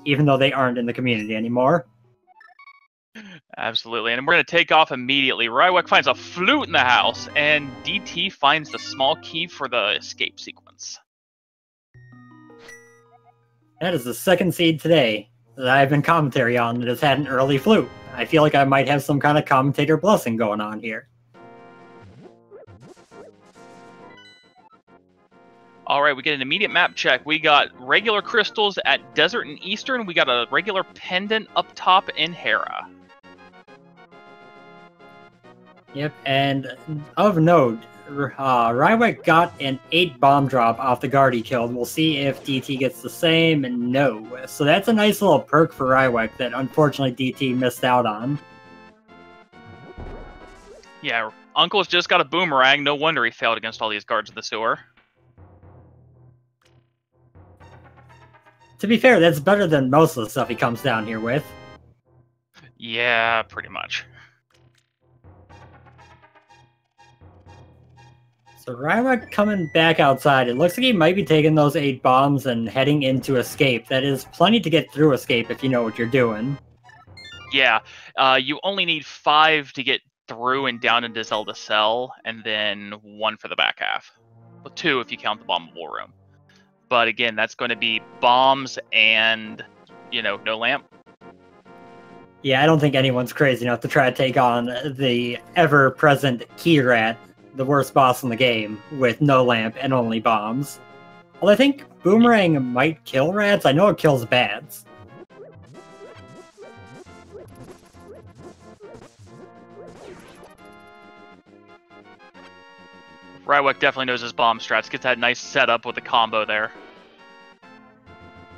even though they aren't in the community anymore. Absolutely, and we're going to take off immediately. Rywek finds a flute in the house, and DT finds the small key for the escape sequence. That is the second seed today that I've been commentary on that has had an early flute. I feel like I might have some kind of commentator blessing going on here. Alright, we get an immediate map check. We got regular crystals at Desert and Eastern. We got a regular pendant up top in Hera. Yep, and of note, Rywek got an 8 bomb drop off the guard he killed. We'll see if DT gets the same, and no. So that's a nice little perk for Rywek that unfortunately DT missed out on. Yeah, Uncle's just got a boomerang. No wonder he failed against all these guards in the sewer. To be fair, that's better than most of the stuff he comes down here with. Yeah, pretty much. So Rywek coming back outside. It looks like he might be taking those 8 bombs and heading into escape. That is plenty to get through escape if you know what you're doing. Yeah, you only need 5 to get through and down into Zelda cell, and then 1 for the back half. Well, 2 if you count the bombable room. But again, that's going to be bombs and, you know, no lamp. Yeah, I don't think anyone's crazy enough to try to take on the ever-present Key Rat, the worst boss in the game, with no lamp and only bombs. Well, I think Boomerang might kill rats. I know it kills bats. Rywek definitely knows his bomb strats. Gets that nice setup with the combo there.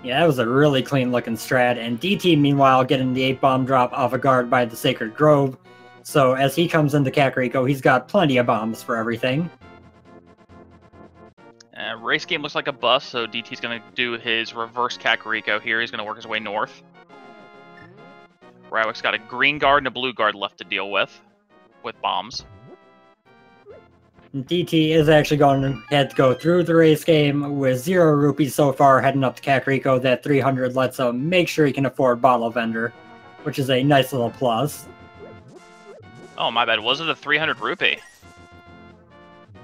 Yeah, that was a really clean-looking strat, and DT, meanwhile, getting the 8 bomb drop off a guard by the Sacred Grove. So as he comes into Kakariko, he's got plenty of bombs for everything. Race game looks like a bust, so DT's going to do his reverse Kakariko here. He's going to work his way north. Rywek's got a green guard and a blue guard left to deal with bombs. DT is actually going to have to go through the race game with 0 rupees so far, heading up to Kakariko. That 300 lets him make sure he can afford Bottle Vendor, which is a nice little plus. Oh, my bad. Was it a 300 rupee?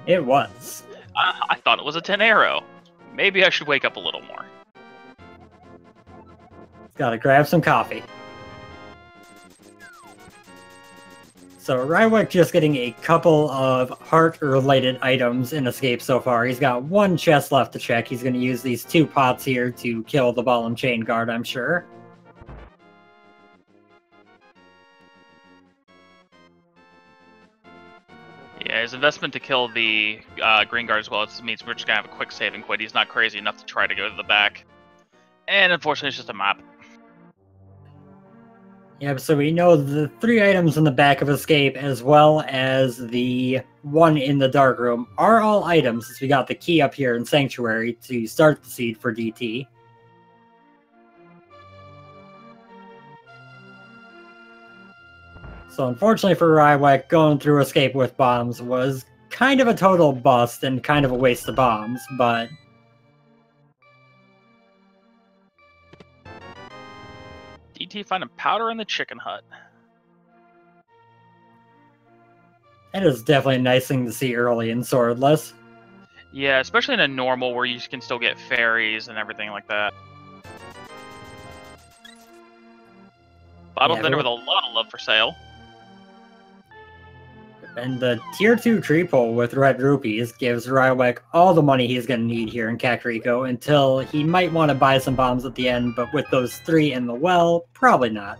It was. I thought it was a 10 arrow. Maybe I should wake up a little more. Gotta grab some coffee. So Rywek just getting a couple of heart-related items in Escape so far. He's got 1 chest left to check. He's going to use these 2 pots here to kill the ball and chain guard, I'm sure. Yeah, his investment to kill the green guard as well. It means we're just going to have a quick save and quit. He's not crazy enough to try to go to the back. And unfortunately, it's just a map. Yep, so we know the 3 items in the back of Escape, as well as the 1 in the dark room, are all items, since we got the key up here in Sanctuary to start the seed for DT. So unfortunately for Rywek, going through Escape with bombs was kind of a total bust and kind of a waste of bombs, but DT finding powder in the chicken hut. that is definitely a nice thing to see early in Swordless. Yeah, especially in a normal where you can still get fairies and everything like that. Bottle vendor with a lot of love for sale. And the tier 2 tree pole with red rupees gives Rywek all the money he's going to need here in Kakariko until he might want to buy some bombs at the end, but with those 3 in the well, probably not.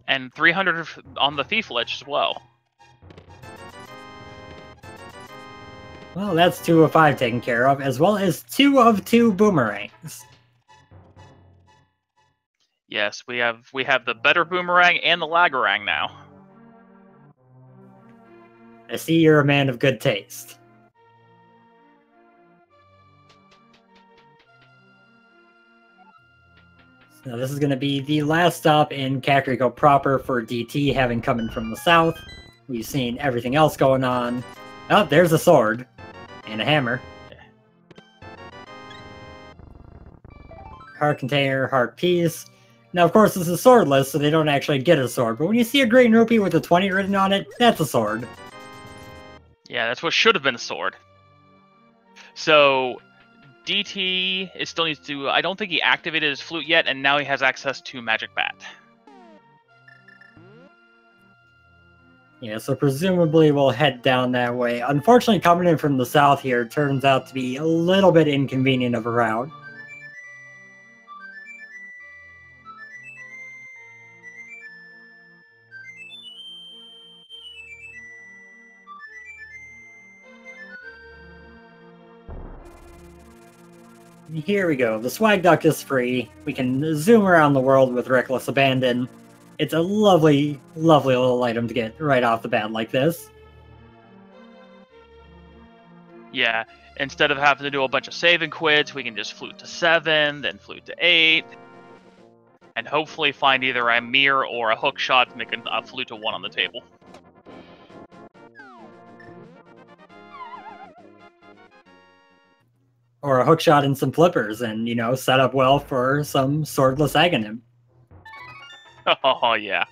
And 300 on the Thief Lich as well. Well, that's 2 of 5 taken care of, as well as 2 of 2 boomerangs. Yes, we have the better boomerang and the lagarang now. I see you're a man of good taste. So this is going to be the last stop in Kakariko proper for DT, having come in from the south. We've seen everything else going on. Oh, there's a sword. And a hammer. Heart container, heart piece. Now, of course, this is swordless, so they don't actually get a sword. But when you see a green rupee with a 20 written on it, that's a sword. Yeah, that's what should have been a sword. So, DT is still needs to... I don't think he activated his flute yet, and now he has access to Magic Bat. Yeah, so presumably we'll head down that way. Unfortunately, coming in from the south here turns out to be a little bit inconvenient of a route. Here we go. The swag duct is free. We can zoom around the world with reckless abandon. It's a lovely, lovely little item to get right off the bat like this. Yeah, instead of having to do a bunch of save and quits, we can just flute to 7, then flute to 8, and hopefully find either a mirror or a hook shot to make a flute to 1 on the table. Or a hook shot and some flippers, and, you know, set up well for some swordless Aghanim. Oh, yeah.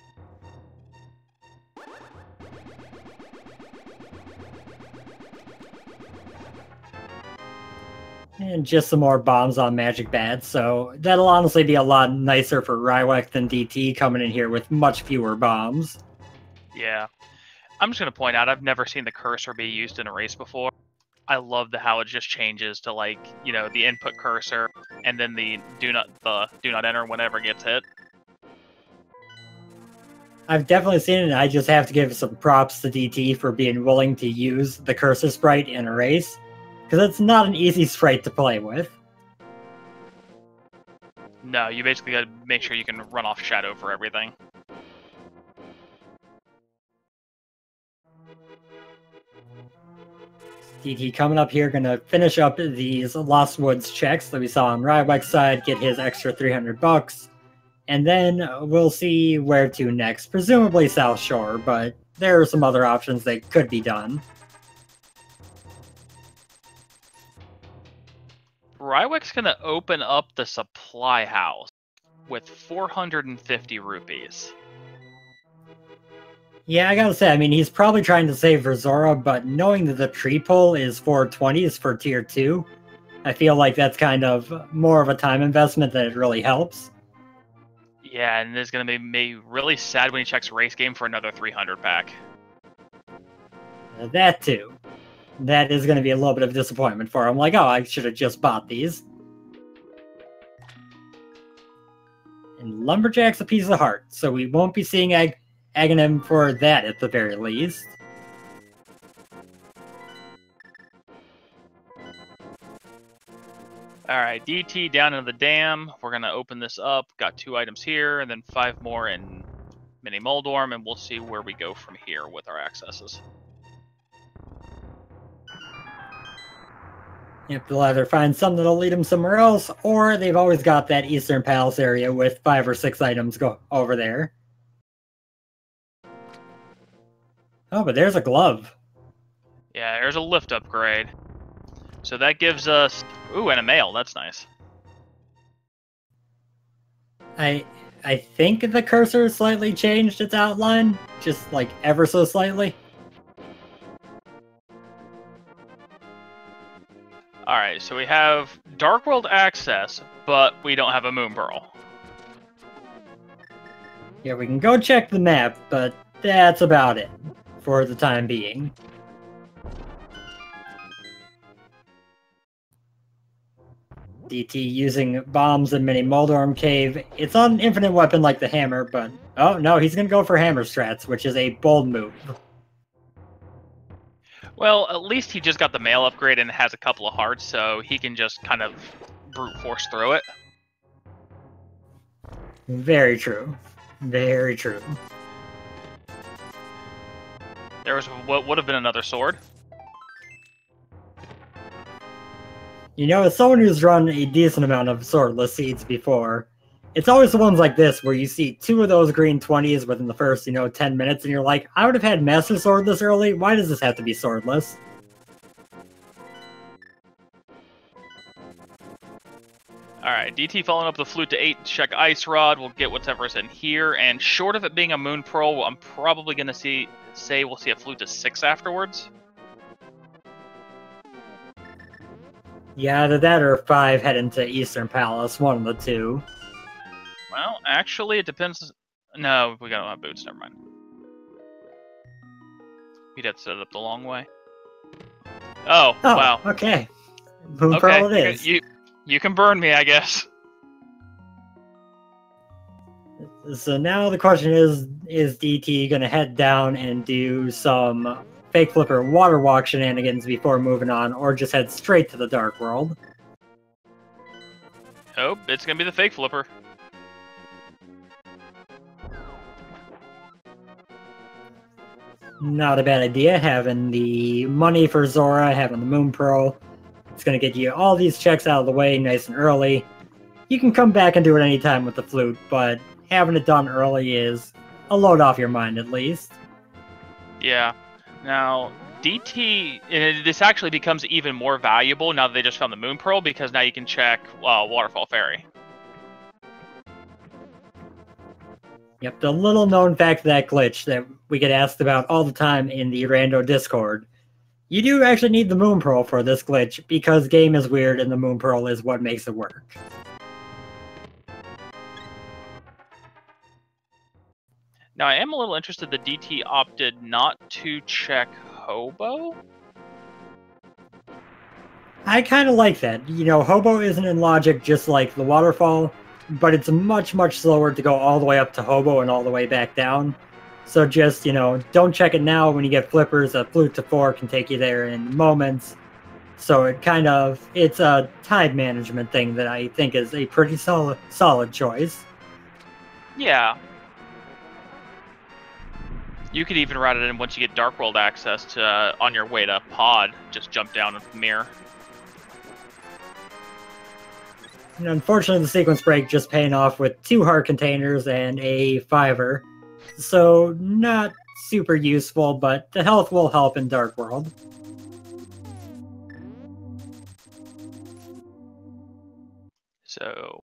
And just some more bombs on Magic Bats, so that'll honestly be a lot nicer for Rywek than DT coming in here with much fewer bombs. Yeah. I'm just going to point out, I've never seen the cursor be used in a race before. I love how it just changes to, like, you know, the input cursor, and then the do not enter whenever it gets hit. I've definitely seen it, and I just have to give some props to DT for being willing to use the cursor sprite in a race, because it's not an easy sprite to play with. No, you basically got to make sure you can run off shadow for everything. DT coming up here, gonna finish up these Lost Woods checks that we saw on Rywek's side, get his extra 300 bucks, and then we'll see where to next. Presumably South Shore, but there are some other options that could be done. Rywek's gonna open up the supply house with 450 rupees. Yeah, I gotta say, I mean, he's probably trying to save for Zora, but knowing that the tree pull is 420s for tier 2, I feel like that's kind of more of a time investment than it really helps. Yeah, and it's gonna be really sad when he checks race game for another 300 pack. That too. That is gonna be a little bit of disappointment for him. Like, oh, I should have just bought these. And Lumberjack's a piece of heart, so we won't be seeing Aghanim for that at the very least. Alright, DT down into the dam. We're going to open this up. Got 2 items here, and then 5 more in Mini Moldorm, and we'll see where we go from here with our accesses. Yep, they'll either find some that'll lead them somewhere else, or they've always got that Eastern Palace area with 5 or 6 items go over there. Oh, but there's a glove. Yeah, there's a lift upgrade. So that gives us... Ooh, and a mail. That's nice. I think the cursor slightly changed its outline, just like ever so slightly. Alright, so we have Dark World access, but we don't have a Moon Pearl. Yeah, we can go check the map, but that's about it for the time being. DT using bombs in Mini Moldorm Cave. It's not an infinite weapon like the hammer, but... Oh, no, he's gonna go for hammer strats, which is a bold move. Well, at least he just got the mail upgrade and has a couple of hearts, so he can just kind of brute force through it. Very true. Very true. There was what would have been another sword. You know, as someone who's run a decent amount of swordless seeds before, it's always the ones like this where you see 2 of those green 20s within the first, 10 minutes, and you're like, I would have had Master Sword this early. Why does this have to be swordless? Alright, DT following up the flute to 8 to check Ice Rod. We'll get whatever's in here. And short of it being a Moon Pearl, I'm probably going to say we'll see a flute to 6 afterwards. Yeah, either that or 5 heading to Eastern Palace, one of the two. Well, actually, it depends. No, we don't have boots, never mind. You'd have to set it up the long way. Oh, wow. Okay. Moon Pearl it is. You can burn me, I guess. So now the question is DT going to head down and do some Fake Flipper water walk shenanigans before moving on, or just head straight to the Dark World? Oh, it's going to be the Fake Flipper. Not a bad idea, having the money for Zora, having the Moon Pearl. It's going to get you all these checks out of the way nice and early. You can come back and do it anytime with the flute, but having it done early is a load off your mind at least. Yeah. Now, DT, this actually becomes even more valuable now that they just found the Moon Pearl, because now you can check Waterfall Ferry. Yep, the little known fact of that glitch that we get asked about all the time in the Rando Discord. You do actually need the Moon Pearl for this glitch, because game is weird and the Moon Pearl is what makes it work. Now, I am a little interested that DT opted not to check Hobo. I kind of like that. You know, Hobo isn't in logic just like the Waterfall, but it's much, much slower to go all the way up to Hobo and all the way back down. So just, you know, don't check it now. When you get flippers, a flute to 4 can take you there in moments. So it's a time management thing that I think is a pretty solid choice. Yeah. You could even route it in once you get Dark World access to, on your way to Pod, just jump down and mirror. And unfortunately, the sequence break just paying off with 2 heart containers and a 5er. So, not super useful, but the health will help in Dark World. So,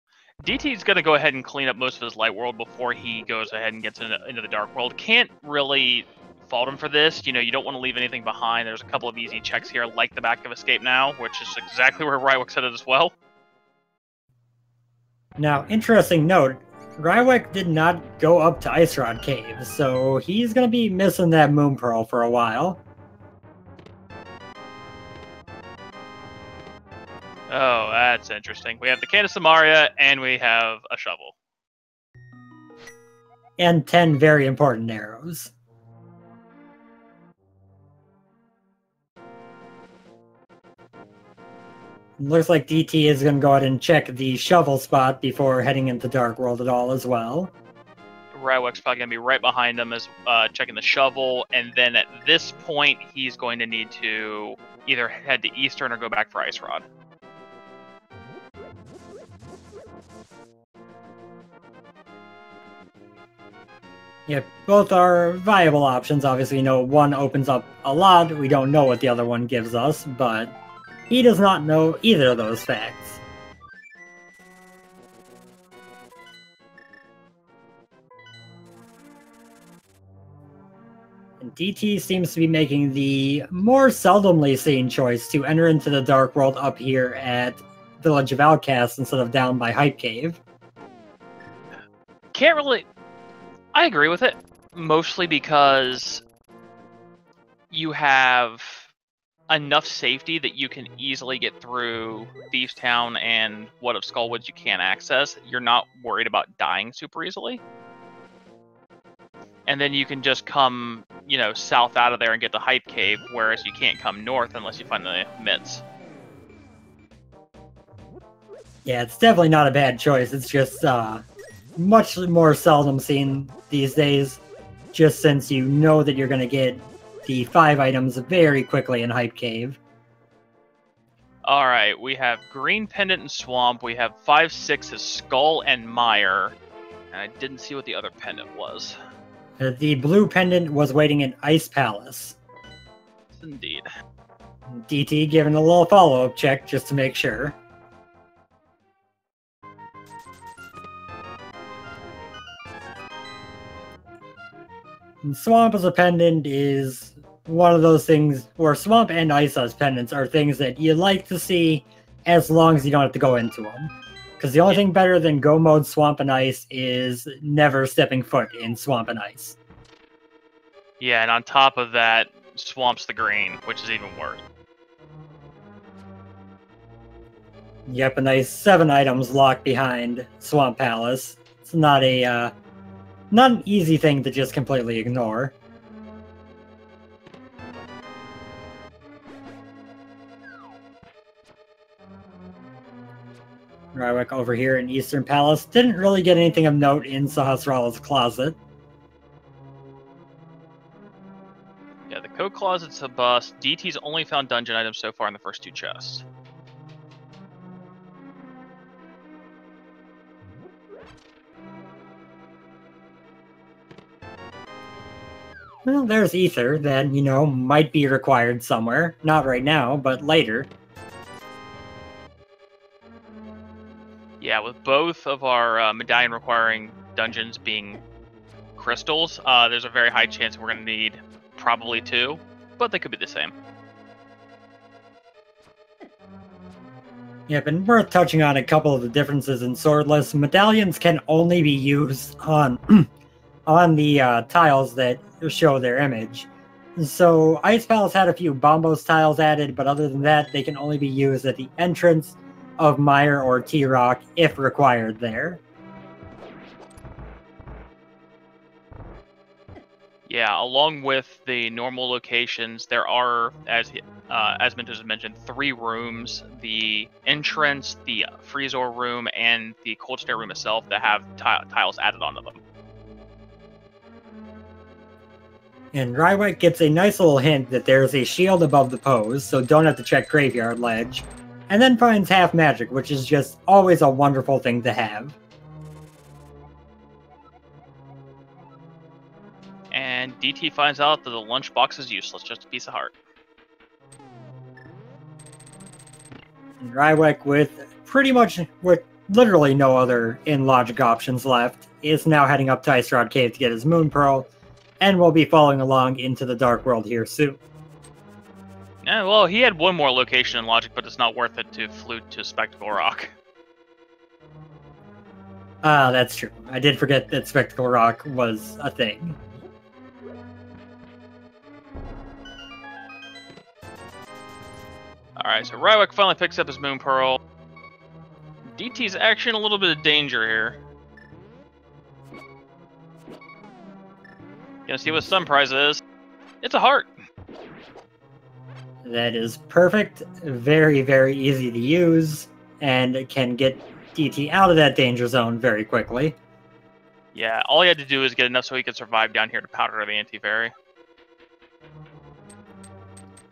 DT's going to go ahead and clean up most of his Light World before he goes ahead and gets into the Dark World. Can't really fault him for this. You know, you don't want to leave anything behind. There's a couple of easy checks here, like the back of Escape Now, which is exactly where Rywek said it as well. Now, interesting note, Rywek did not go up to Ice Rod Cave, so he's going to be missing that Moon Pearl for a while. Oh, that's interesting. We have the Can of Samaria, and we have a shovel. And 10 very important arrows. Looks like DT is going to go ahead and check the shovel spot before heading into Dark World at all as well. Rywek's probably going to be right behind him as checking the shovel, and then at this point, he's going to need to either head to Eastern or go back for Ice Rod. Yeah, both are viable options. Obviously, you know, one opens up a lot. We don't know what the other one gives us, but he does not know either of those facts. And DT seems to be making the more seldomly seen choice to enter into the Dark World up here at Village of Outcasts instead of down by Hype Cave. Can't really... I agree with it, mostly because you have enough safety that you can easily get through Thieves Town and what of Skullwoods you can't access. You're not worried about dying super easily. And then you can just come, you know, south out of there and get the Hype Cave, whereas you can't come north unless you find the mitts. Yeah, it's definitely not a bad choice. It's just much more seldom seen these days, just since you know that you're going to get the 5 items very quickly in Hype Cave. Alright, we have Green Pendant and Swamp. We have 5-6 as Skull and Mire. And I didn't see what the other pendant was. The blue pendant was waiting in Ice Palace. Indeed. DT giving a little follow-up check just to make sure. And Swamp as a pendant is one of those things where Swamp and Ice as pendants are things that you like to see as long as you don't have to go into them. Because the only thing better than Go Mode Swamp and Ice is never stepping foot in Swamp and Ice. Yeah, and on top of that, Swamp's the green, which is even worse. Yep, a nice 7 items locked behind Swamp Palace. It's not an easy thing to just completely ignore. Rywek over here in Eastern Palace didn't really get anything of note in Sahasrara's closet. Yeah, the code closet's a bust. DT's only found dungeon items so far in the first 2 chests. Well, there's Ether that, might be required somewhere. Not right now, but later. Yeah, with both of our medallion requiring dungeons being crystals, there's a very high chance we're going to need probably 2, but they could be the same. Yep, and worth touching on a couple of the differences in Swordless. Medallions can only be used on on the tiles that show their image. So Ice Palace had a few Bombos tiles added, but other than that, they can only be used at the entrance of Mire or T-Rock if required there. Yeah, along with the normal locations, there are, as Mentos mentioned, 3 rooms: the entrance, the Freezor room, and the Cold Stair room itself that have tiles added onto them. And Rywek gets a nice little hint that there's a shield above the pose, so don't have to check Graveyard Ledge. And then finds Half Magic, which is just always a wonderful thing to have. And DT finds out that the lunchbox is useless, just a piece of heart. And Rywek, with literally no other in-logic options left, is now heading up to Ice Rod Cave to get his Moon Pearl, and will be following along into the Dark World here soon. Yeah, well, he had one more location in logic, but it's not worth it to flute to Spectacle Rock. Ah, that's true. I did forget that Spectacle Rock was a thing. Alright, so Rywek finally picks up his Moon Pearl. DT's actually in a little bit of danger here. Gonna see what Sun Prize is. It's a heart. That is perfect, very, very easy to use, and can get DT out of that danger zone very quickly. Yeah, all he had to do is get enough so he could survive down here to powder the anti-fairy.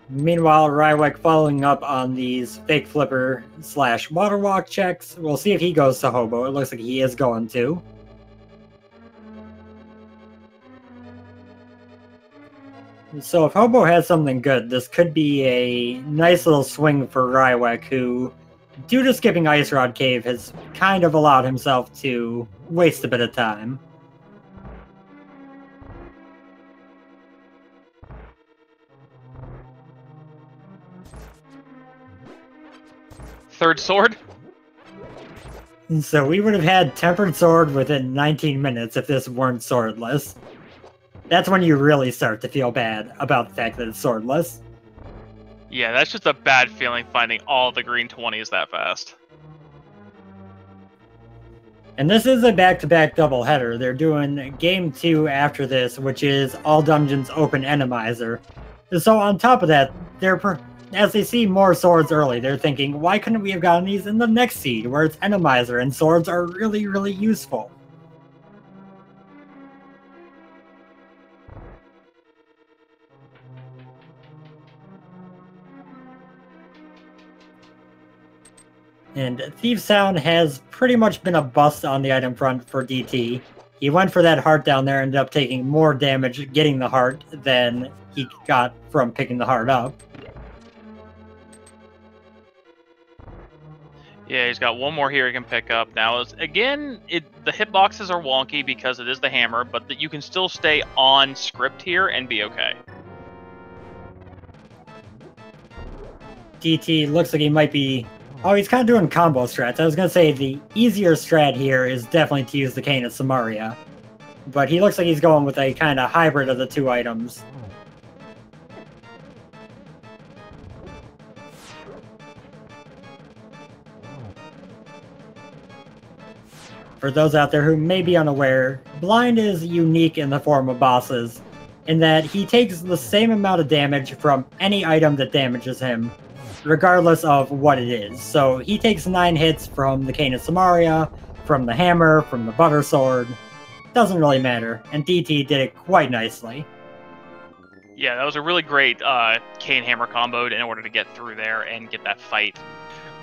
Meanwhile, Rywek following up on these fake flipper / water walk checks. We'll see if he goes to Hobo. It looks like he is going to. So if Hobo has something good, this could be a nice little swing for Rywek, who, due to skipping Ice Rod Cave, has kind of allowed himself to waste a bit of time. Third sword? So we would have had Tempered Sword within 19 minutes if this weren't swordless. That's when you really start to feel bad about the fact that it's swordless. Yeah, that's just a bad feeling finding all the green 20s that fast. And this is a back-to-back doubleheader. They're doing Game 2 after this, which is All Dungeons Open Enemizer. So on top of that, as they see more swords early, they're thinking, why couldn't we have gotten these in the next seed, where it's Enemizer and swords are really, really useful? And Thieves Town has pretty much been a bust on the item front for DT. He went for that heart down there, ended up taking more damage getting the heart than he got from picking the heart up. Yeah, he's got one more here he can pick up. Now, again, the hitboxes are wonky because it is the hammer, but you can still stay on script here and be okay. DT looks like he might be... Oh, he's kind of doing combo strats. I was going to say the easier strat here is definitely to use the Cane of Samaria. But he looks like he's going with a kind of hybrid of the two items. For those out there who may be unaware, Blind is unique in the form of bosses, in that he takes the same amount of damage from any item that damages him, regardless of what it is. So he takes 9 hits from the Cane of Samaria, from the hammer, from the butter sword. Doesn't really matter, and DT did it quite nicely. Yeah, that was a really great Cane Hammer combo in order to get through there and get that fight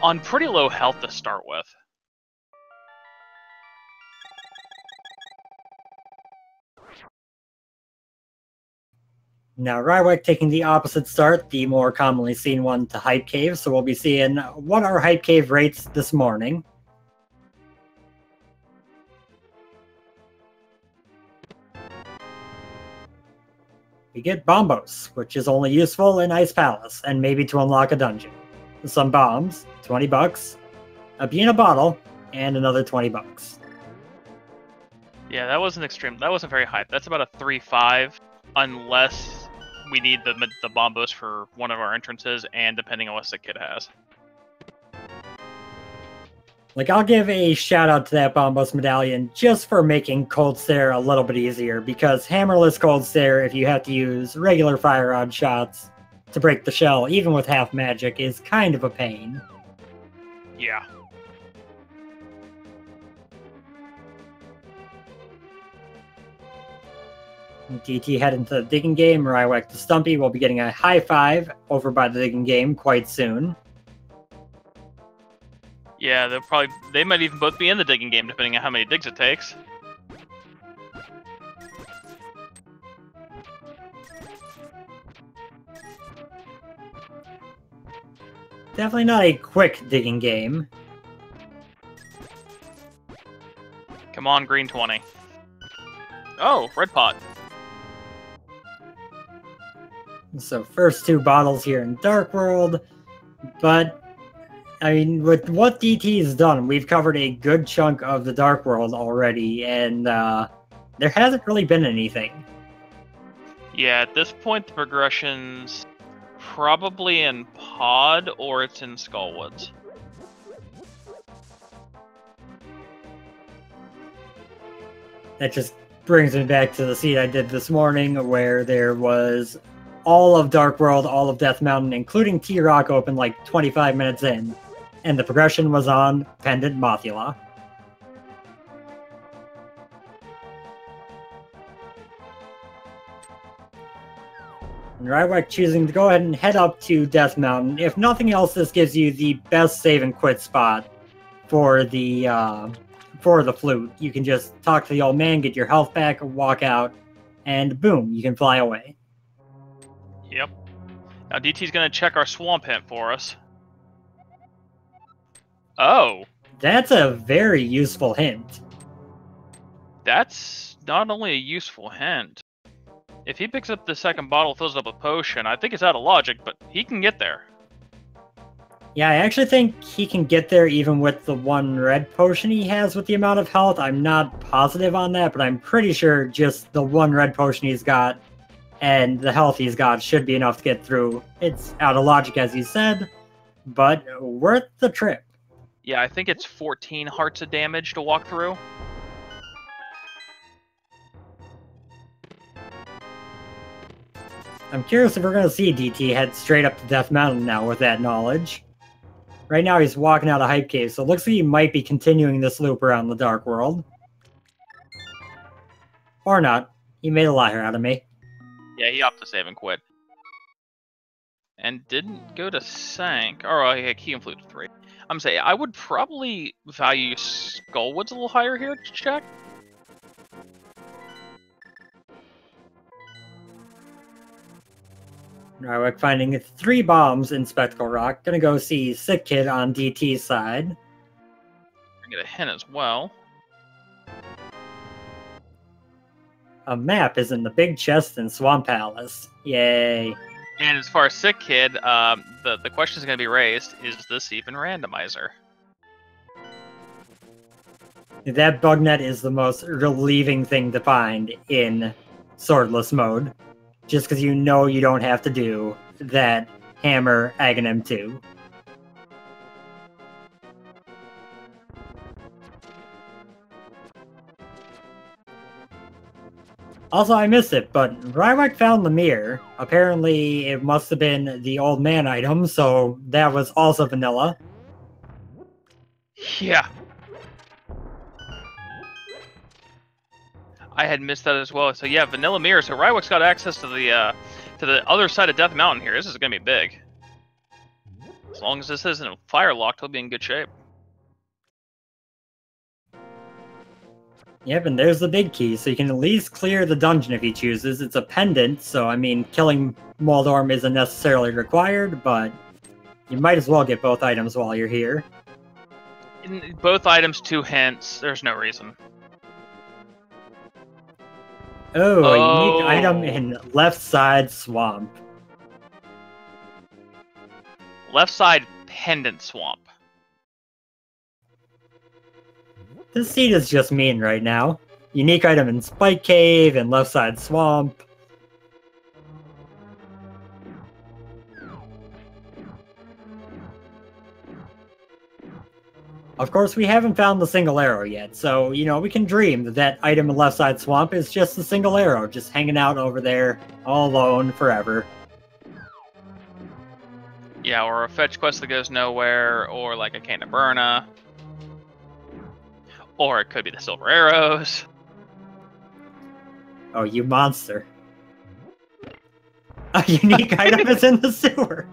on pretty low health to start with. Now, Rywek taking the opposite start, the more commonly seen one, to Hype Cave, so we'll be seeing what are Hype Cave rates this morning. We get Bombos, which is only useful in Ice Palace, and maybe to unlock a dungeon. Some bombs, 20 bucks, a bee in a bottle, and another 20 bucks. Yeah, that wasn't extreme. That wasn't very high. That's about a 3-5, unless we need the bombos for one of our entrances, and depending on what the kid has. Like, I'll give a shout out to that Bombos medallion just for making Cold Stare a little bit easier, because hammerless Cold Stare, if you have to use regular fire rod shots to break the shell, even with half magic, is kind of a pain. Yeah. DT head into the digging game. Rywek to Stumpy will be getting a high five over by the digging game quite soon. Yeah, they might even both be in the digging game depending on how many digs it takes. Definitely not a quick digging game. Come on, green 20. Oh, red pot. So first 2 bottles here in Dark World, but I mean, with what DT has done, we've covered a good chunk of the Dark World already, and there hasn't really been anything. Yeah, at this point, the progression's probably in Pod or it's in Skullwoods. That just brings me back to the seed I did this morning, where there was all of Dark World, all of Death Mountain, including T-Rock open like 25 minutes in, and the progression was on Pendant Mothula. And Rywek choosing to go ahead and head up to Death Mountain. If nothing else, this gives you the best save and quit spot for the flute. You can just talk to the old man, get your health back, walk out, and boom, you can fly away. Yep. Now DT's gonna check our swamp hint for us. Oh. That's a very useful hint. That's not only a useful hint. If he picks up the second bottle, fills up a potion, I think it's out of logic, but he can get there. Yeah, I actually think he can get there even with the 1 red potion he has with the amount of health. I'm not positive on that, but I'm pretty sure just the 1 red potion he's got and the health he's got should be enough to get through. It's out of logic, as you said, but worth the trip. Yeah, I think it's 14 hearts of damage to walk through. I'm curious if we're going to see DT head straight up to Death Mountain now with that knowledge. Right now he's walking out of Hype Cave, so it looks like he might be continuing this loop around the Dark World. Or not. He made a liar out of me. Yeah, he opted to save and quit. And didn't go to Sank. Or he can flute to 3. I'm saying I would probably value Skullwoods a little higher here to check. Rywek finding 3 bombs in Spectacle Rock. Gonna go see Sick Kid on DT's side. Get a hint as well. A map is in the big chest in Swamp Palace. Yay. And as far as Sick Kid, the question is going to be raised, is this even Randomizer? That bug net is the most relieving thing to find in swordless mode. Just because you know you don't have to do that hammer Aghanim 2. Also, I missed it, but Rywek found the mirror. Apparently, it must have been the old man item, so that was also vanilla. Yeah. I had missed that as well. So yeah, vanilla mirror. So Rywek's got access to the other side of Death Mountain here. This is gonna be big. As long as this isn't fire locked, he'll be in good shape. Yep, and there's the big key, so you can at least clear the dungeon if he chooses. It's a pendant, so I mean, killing Moldorm isn't necessarily required, but you might as well get both items while you're here. In both items, 2 hints. There's no reason. Oh, a unique item in left side swamp. Left side pendant swamp. This seed is just mean right now. Unique item in Spike Cave and left side swamp. Of course, we haven't found the single arrow yet, so, you know, we can dream that that item in left side swamp is just a single arrow, just hanging out over there, all alone, forever. Yeah, or a fetch quest that goes nowhere, or like a can of Burna. Or it could be the silver arrows. Oh, you monster. A unique item is in the sewers.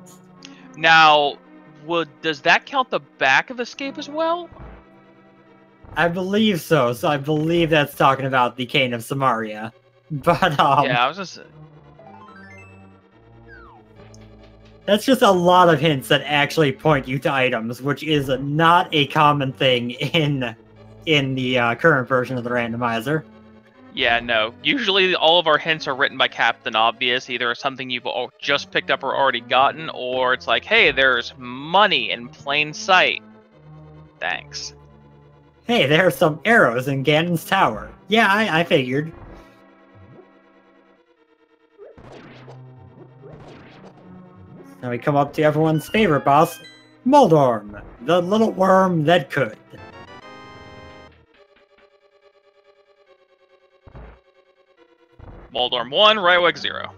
Now, does that count the back of escape as well? I believe so. So I believe that's talking about the Cane of Samaria. But, yeah, I was just... That's just a lot of hints that actually point you to items, which is not a common thing in the current version of the randomizer. Yeah, no. Usually all of our hints are written by Captain Obvious, either something you've just picked up or already gotten, or it's like, hey, there's money in plain sight. Thanks. Hey, there are some arrows in Ganon's tower. Yeah, I figured. Now we come up to everyone's favorite boss, Moldorm, the little worm that could. Moldorm 1, Rywek 0.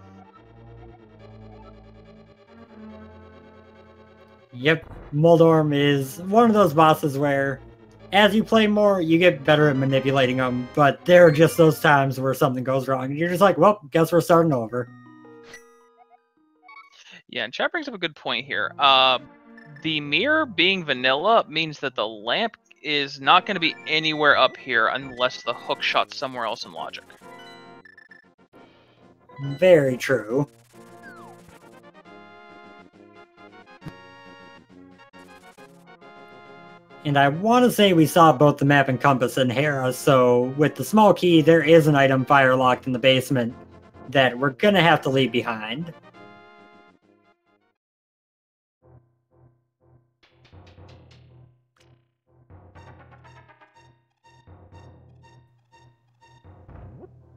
Yep, Moldorm is one of those bosses where, as you play more, you get better at manipulating them, but there are just those times where something goes wrong, and you're just like, well, guess we're starting over. Yeah, and chat brings up a good point here. The mirror being vanilla means that the lamp is not going to be anywhere up here unless the hook shot's somewhere else in logic. Very true. And I want to say we saw both the map and compass in Hera, so with the small key, there is an item fire locked in the basement that we're gonna have to leave behind.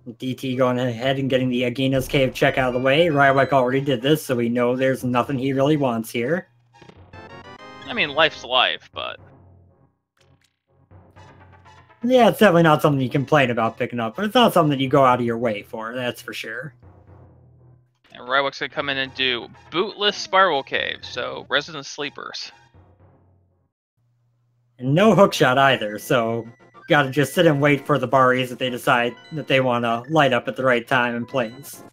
DT going ahead and getting the Agina's Cave check out of the way. Rywek already did this, so we know there's nothing he really wants here. I mean, life's life, but... Yeah, it's definitely not something you complain about picking up, but it's not something that you go out of your way for, that's for sure. And Rywek's gonna come in and do Bootless Spiral Cave, so Resident Sleepers. And no hookshot either, so gotta just sit and wait for the Baris if they decide that they want to light up at the right time and place.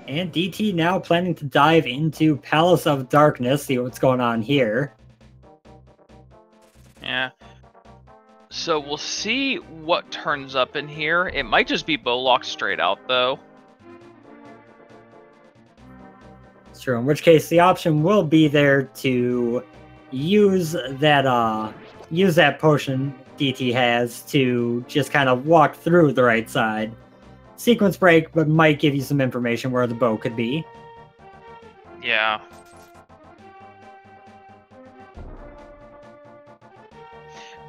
And DT now planning to dive into Palace of Darkness, see what's going on here. Yeah. So we'll see what turns up in here. It might just be Bowlock straight out, though. That's true. In which case, the option will be there to use that potion DT has to just kind of walk through the right side. Sequence break, but might give you some information where the bow could be. Yeah.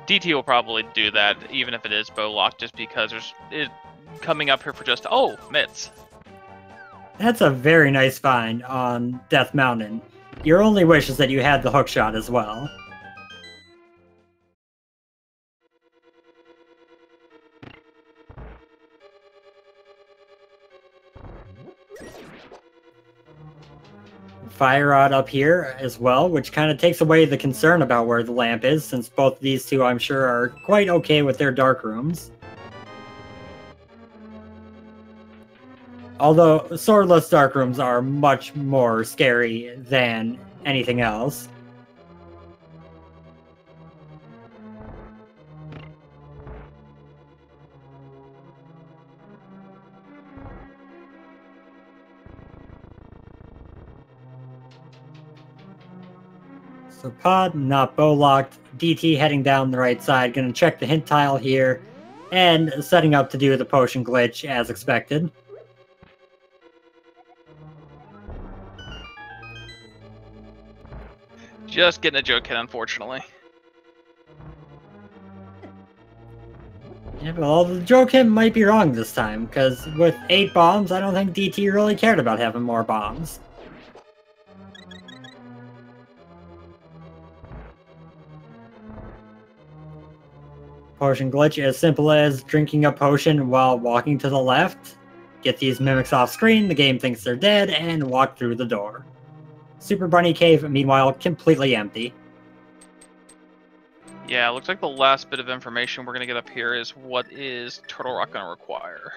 DT will probably do that, even if it is bow locked, just because there's coming up here for just mitts. That's a very nice find on Death Mountain. Your only wish is that you had the hook shot as well. Fire Rod up here as well, which kind of takes away the concern about where the lamp is, since both of these two, I'm sure, are quite okay with their dark rooms. Although, swordless dark rooms are much more scary than anything else. So pod, not bow locked. DT heading down the right side, gonna check the hint tile here, and setting up to do the potion glitch as expected. Just getting a joke hit, unfortunately. Yeah, well, the joke hit might be wrong this time, because with 8 bombs, I don't think DT really cared about having more bombs. Potion glitch as simple as drinking a potion while walking to the left. Get these mimics off screen, the game thinks they're dead, and walk through the door. Super Bunny Cave, meanwhile, completely empty. Yeah, looks like the last bit of information we're going to get up here is what is Turtle Rock going to require.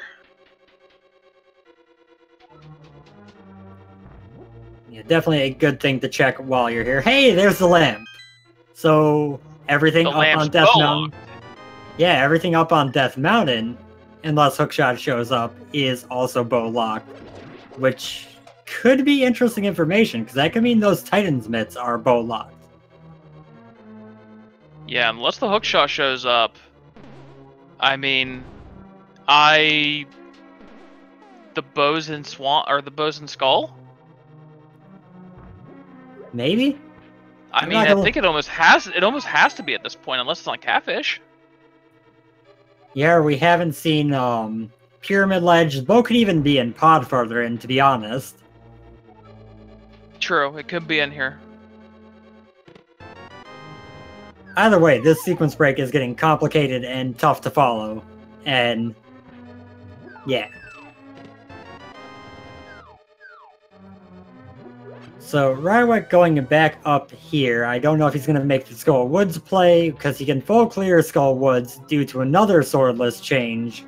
Yeah, definitely a good thing to check while you're here. Hey, there's the lamp! So, everything up on Death Mountain... Yeah, everything up on Death Mountain, unless Hookshot shows up, is also bow locked. Which could be interesting information, because that could mean those Titan's mitts are bow locked. Yeah, unless the hookshot shows up. I mean, the bows in Swamp or the bows in Skull? Maybe? I mean, I think it almost has to be at this point, unless it's on Catfish. Yeah, we haven't seen Pyramid Ledge. The bow could even be in Pod further in, to be honest. True, it could be in here. Either way, this sequence break is getting complicated and tough to follow. And yeah. So Rywek going back up here. I don't know if he's going to make the Skull Woods play, because he can full clear Skull Woods due to another swordless change,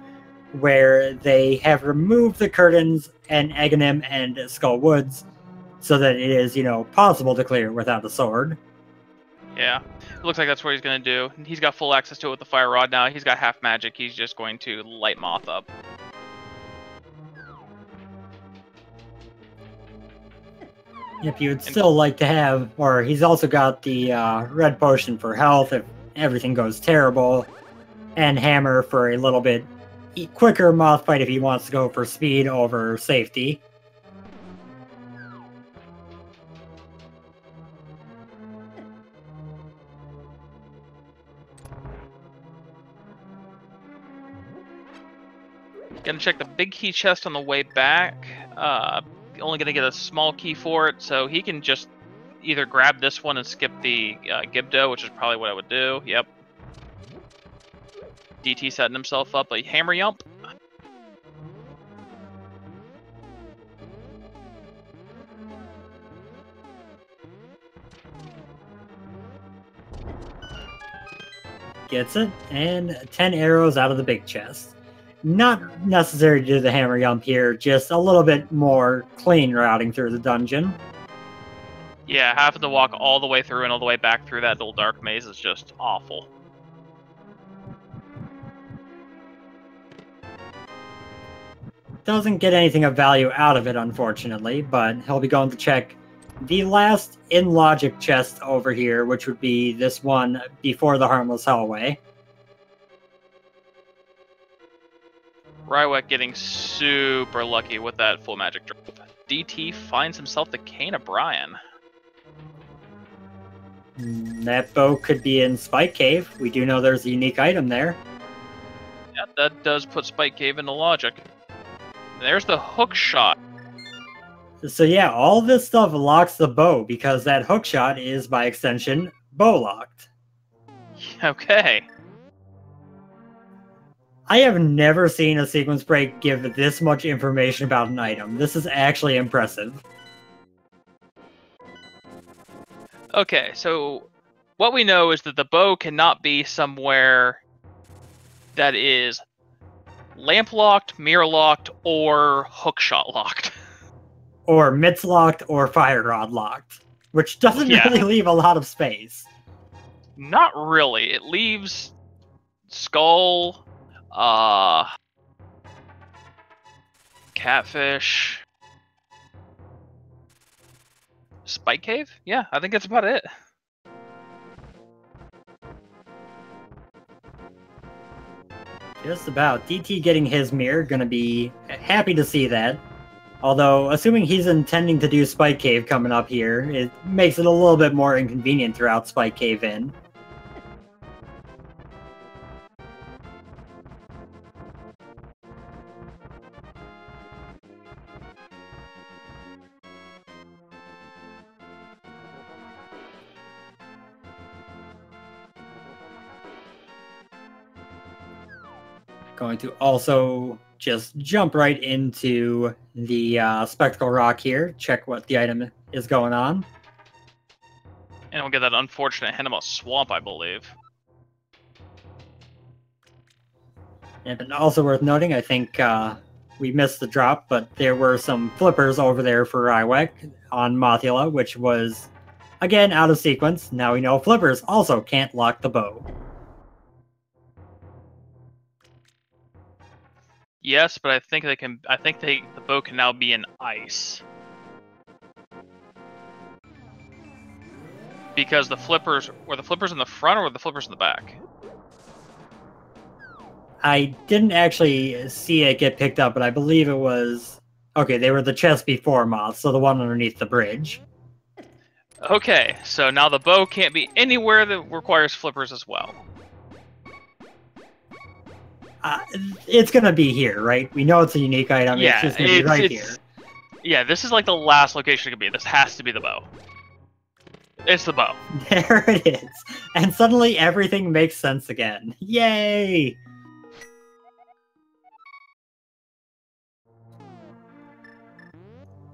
where they have removed the curtains and Aghanim and Skull Woods, so that it is, possible to clear without a sword. Yeah, it looks like that's what he's going to do. He's got full access to it with the Fire Rod now. He's got half magic. He's just going to light Moth up. If you would still like to have, or he's also got the red potion for health if everything goes terrible, and hammer for a little bit quicker moth fight if he wants to go for speed over safety. Gonna check the big key chest on the way back. Only gonna get a small key for it, so he can just either grab this one and skip the Gibdo, which is probably what I would do. Yep. DT setting himself up a hammer yump. Gets it, and 10 arrows out of the big chest. Not necessary to do the hammer yump here, just a little bit more clean routing through the dungeon. Yeah, having to walk all the way through and all the way back through that little dark maze is just awful. doesn't get anything of value out of it, unfortunately, but he'll be going to check the last in-logic chest over here, which would be this one before the Harmless Hallway. Rywek getting super lucky with that full magic drop. DT finds himself the Cane of Brian. That bow could be in Spike Cave. We do know there's a unique item there. Yeah, that does put Spike Cave into logic. There's the hook shot. So yeah, all this stuff locks the bow because that hook shot is, by extension, bow locked. Okay. I have never seen a sequence break give this much information about an item. This is actually impressive. Okay, so what we know is that the bow cannot be somewhere that is lamp locked, mirror locked, or hookshot locked. Or mitts locked, or fire rod locked. Which doesn't really leave a lot of space. Not really. It leaves skull, catfish, Spike Cave? Yeah, I think that's about it. Just about. DT getting his mirror, gonna be happy to see that. Although, assuming he's intending to do Spike Cave coming up here, it makes it a little bit more inconvenient throughout Spike Cave in. Going to also just jump right into the Spectacle Rock here, check what the item is going on. And we'll get that unfortunate Henema Swamp, I believe. And also worth noting, I think we missed the drop, but there were some flippers over there for Rywek on Mothula, which was, again, out of sequence. Now we know flippers also can't lock the bow. Yes, but I think they can. I think the bow can now be in ice because the flippers were the flippers in the front or were the flippers in the back. I didn't actually see it get picked up, but I believe it was okay. They were the chest before Moth, so the one underneath the bridge. Okay, so now the bow can't be anywhere that requires flippers as well. It's gonna be here, right? We know it's a unique item. Yeah, it's just gonna be right here. Yeah, this is like the last location it could be. This has to be the bow. It's the bow. There it is. And suddenly everything makes sense again. Yay!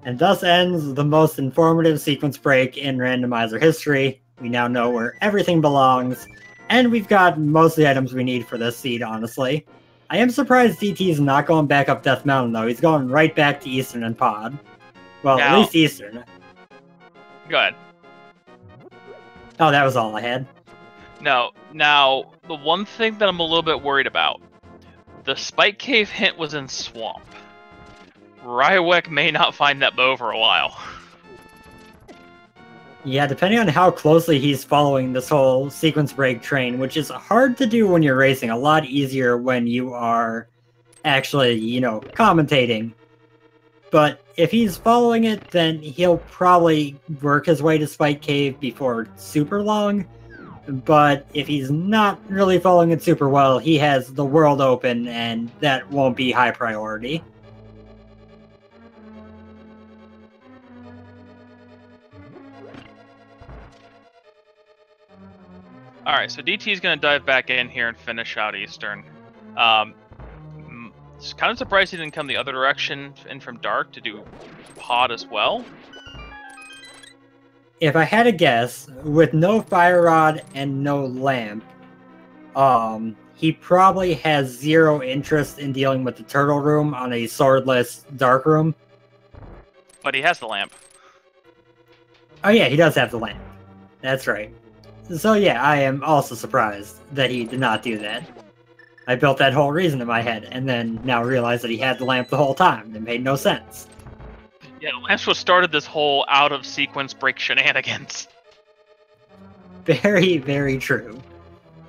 And thus ends the most informative sequence break in Randomizer history. We now know where everything belongs, and we've got most of the items we need for this seed, honestly. I am surprised DT's not going back up Death Mountain, though. He's going right back to Eastern and Pod. Well, at least Eastern. Go ahead. Oh, that was all I had. No, now, the one thing that I'm a little bit worried about. The Spike Cave hint was in Swamp. Rywek may not find that bow for a while. Yeah, depending on how closely he's following this whole sequence break train, which is hard to do when you're racing, a lot easier when you are actually, commentating. But if he's following it, then he'll probably work his way to Spike Cave before super long. But if he's not really following it super well, he has the world open, and that won't be high priority. Alright, so DT's going to dive back in here and finish out Eastern. It's kind of surprised he didn't come the other direction in from Dark to do Pod as well. If I had a guess, with no Fire Rod and no Lamp, he probably has zero interest in dealing with the Turtle Room on a swordless Dark Room. But he has the lamp. Oh yeah, he does have the lamp. That's right. So yeah, I am also surprised that he did not do that. I built that whole reason in my head, and then now realize that he had the lamp the whole time. It made no sense. Yeah, Lamps what started this whole out-of-sequence break shenanigans. Very, very true.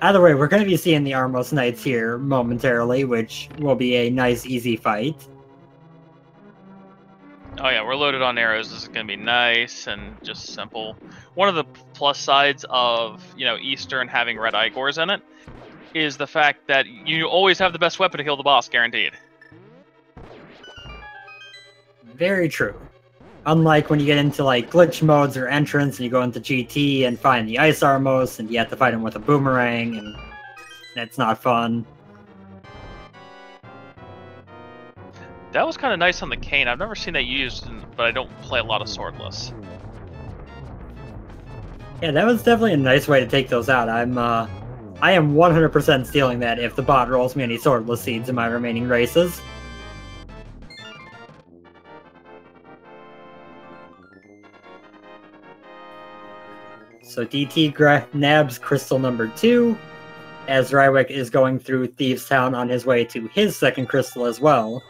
Either way, we're going to be seeing the Armos Knights here momentarily, which will be a nice, easy fight. Oh yeah, we're loaded on arrows. This is going to be nice and just simple. One of the plus sides of, Eastern having red Igors in it is the fact that you always have the best weapon to kill the boss, guaranteed. Very true. Unlike when you get into like glitch modes or entrance and you go into GT and find the Ice Armos and you have to fight him with a boomerang and that's not fun. That was kind of nice on the cane. I've never seen that used, but I don't play a lot of swordless. Yeah, that was definitely a nice way to take those out. I am 100% stealing that if the bot rolls me any swordless seeds in my remaining races. So DT nabs crystal number 2, as Rywek is going through Thieves Town on his way to his second crystal as well.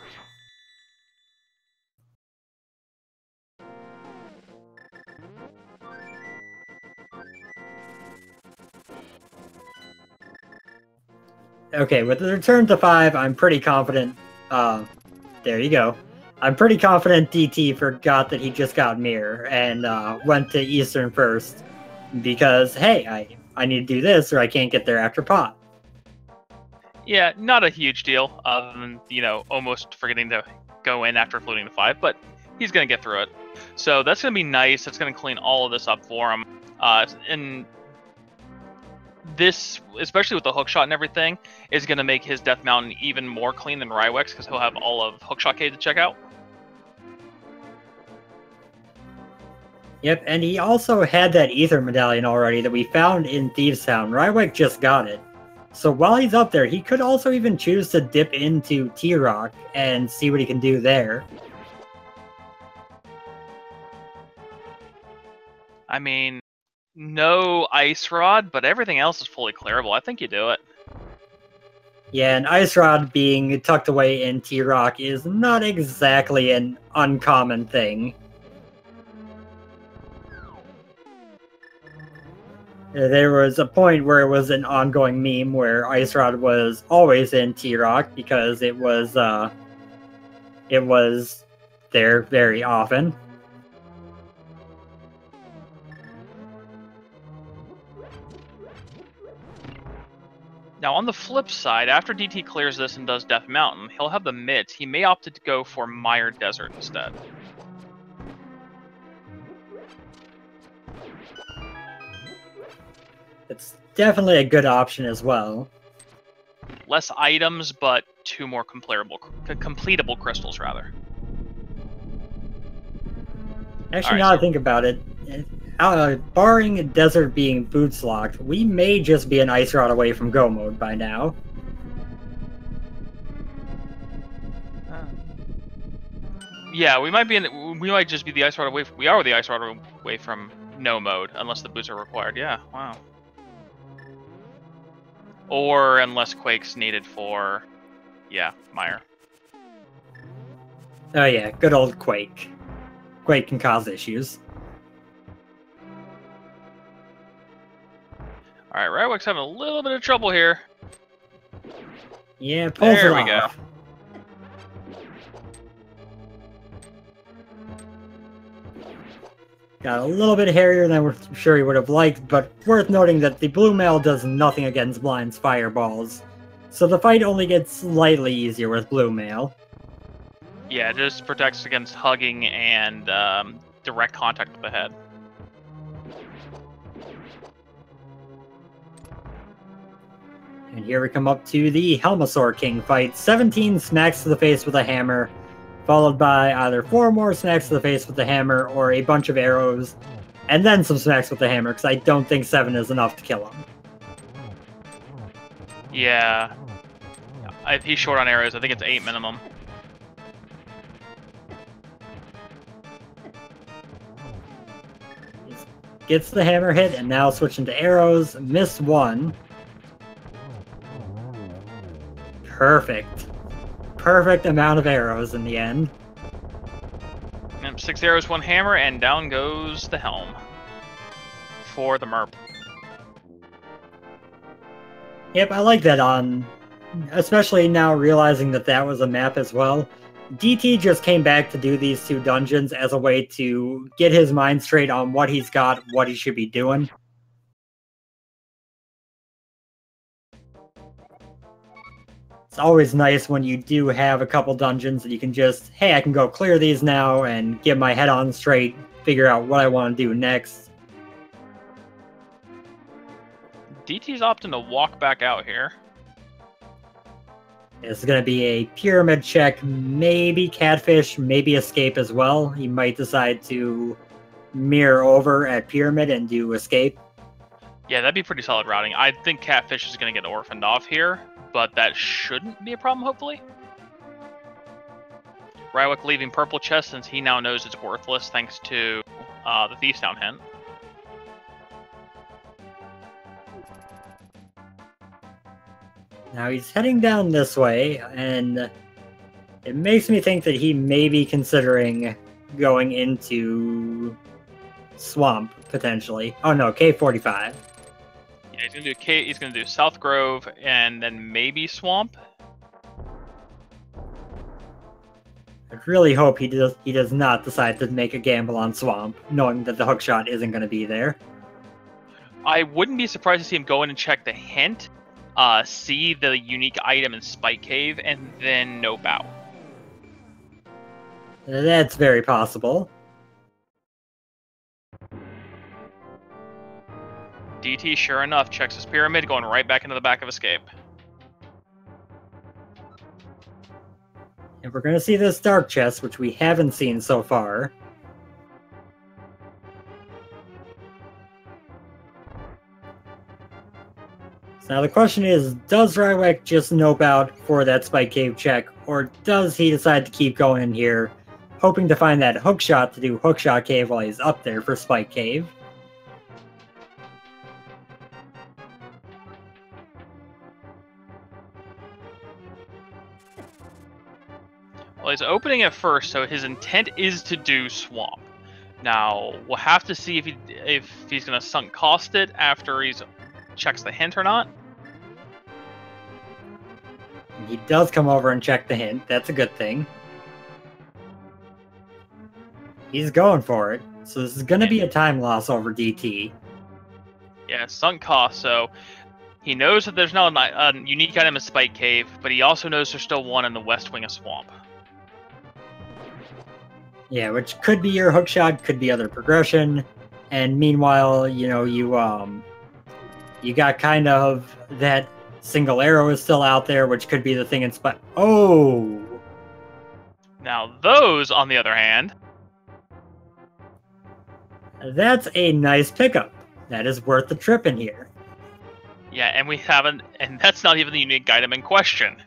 Okay, with the return to 5, I'm pretty confident. There you go. I'm pretty confident DT forgot that he just got Mirror and went to Eastern first. Because, hey, I need to do this or I can't get there after Pot. Yeah, not a huge deal, other than, almost forgetting to go in after floating to 5, but he's going to get through it. So that's going to be nice. That's going to clean all of this up for him. And this, especially with the hookshot and everything, is going to make his Death Mountain even more clean than Rywek's, because he'll have all of Hookshot Cave to check out. Yep, and he also had that Ether Medallion already that we found in Thieves Town. Rywek just got it. So while he's up there, he could also even choose to dip into T-Rock and see what he can do there. I mean, no Ice Rod, but everything else is fully clearable. I think you do it. Yeah, and Ice Rod being tucked away in T-Rock is not exactly an uncommon thing. There was a point where it was an ongoing meme where Ice Rod was always in T-Rock because it was there very often. Now, on the flip side, after DT clears this and does Death Mountain, he'll have the mitts. He may opt to go for Mire Desert instead. It's definitely a good option as well. Less items, but 2 more completable crystals, rather. Actually, now I think about it, barring Desert being boots locked, we may just be an Ice Rod away from Go mode by now. Yeah, we might just be the Ice Rod away. We are the Ice Rod away from no mode, unless the boots are required. Yeah, wow. Or unless Quake's needed for, Mire. Oh yeah, good old Quake. Quake can cause issues. Alright, Rywek's having a little bit of trouble here. Yeah, pulls it off. There we go. Got a little bit hairier than we're sure he would have liked, but worth noting that the blue mail does nothing against Blind's fireballs, so the fight only gets slightly easier with blue mail. Yeah, it just protects against hugging and direct contact with the head. And here we come up to the Helmasaur King fight. 17 smacks to the face with a hammer, followed by either 4 more smacks to the face with the hammer or a bunch of arrows, and then some smacks with the hammer, because I don't think 7 is enough to kill him. Yeah. If he's short on arrows, I think it's 8 minimum. He gets the hammer hit, and now switching to arrows. Missed 1. Perfect. Perfect amount of arrows in the end. Yep, 6 arrows, 1 hammer, and down goes the helm. For the merp. Yep, I like that especially now realizing that that was a map as well. DT just came back to do these 2 dungeons as a way to get his mind straight on what he's got, what he should be doing. It's always nice when you do have a couple dungeons that you can just, hey, I can go clear these now and get my head on straight, figure out what I want to do next. DT's opting to walk back out here. It's going to be a pyramid check, maybe catfish, maybe escape as well. He might decide to mirror over at pyramid and do escape. Yeah, that'd be pretty solid routing. I think catfish is going to get orphaned off here, but that shouldn't be a problem, hopefully. Rywek leaving purple chest since he now knows it's worthless thanks to the Thief's Town hint. Now he's heading down this way, and it makes me think that he may be considering going into Swamp, potentially. Oh no, K45. Yeah, he's gonna do South Grove and then maybe Swamp. I really hope he does not decide to make a gamble on Swamp, knowing that the hookshot isn't going to be there. I wouldn't be surprised to see him go in and check the hint, see the unique item in Spike Cave, and then nope out. That's very possible. DT, sure enough, checks his pyramid, going right back into the back of escape. And we're going to see this dark chest, which we haven't seen so far. So now the question is, does Rywek just nope out for that Spike Cave check, or does he decide to keep going in here, hoping to find that hookshot to do Hookshot Cave while he's up there for Spike Cave? Well, he's opening it first, so his intent is to do Swamp. Now, we'll have to see if he's going to sunk cost it after he checks the hint or not. He does come over and check the hint. That's a good thing. He's going for it. So this is going to be a time loss over DT. Yeah, sunk cost, so he knows that there's now a unique item in Spike Cave, but he also knows there's still one in the west wing of Swamp. Yeah, which could be your hookshot, could be other progression, and meanwhile, you know, you got kind of that single arrow is still out there, which could be the thing in spot. Oh! Now those, on the other hand, that's a nice pickup. That is worth the trip in here. Yeah, and we haven't, and that's not even the unique item in question.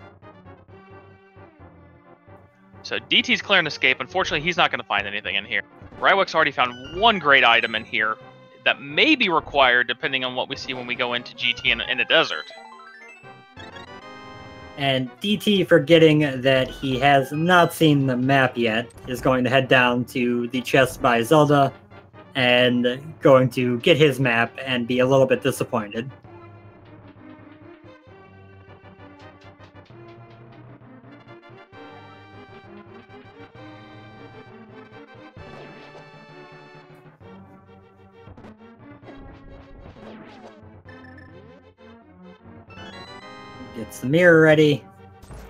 So DT's clear an escape. Unfortunately, he's not going to find anything in here. Rywek's already found one great item in here that may be required depending on what we see when we go into GT in a desert. And DT, forgetting that he has not seen the map yet, is going to head down to the chest by Zelda and going to get his map and be a little bit disappointed. Gets the mirror ready,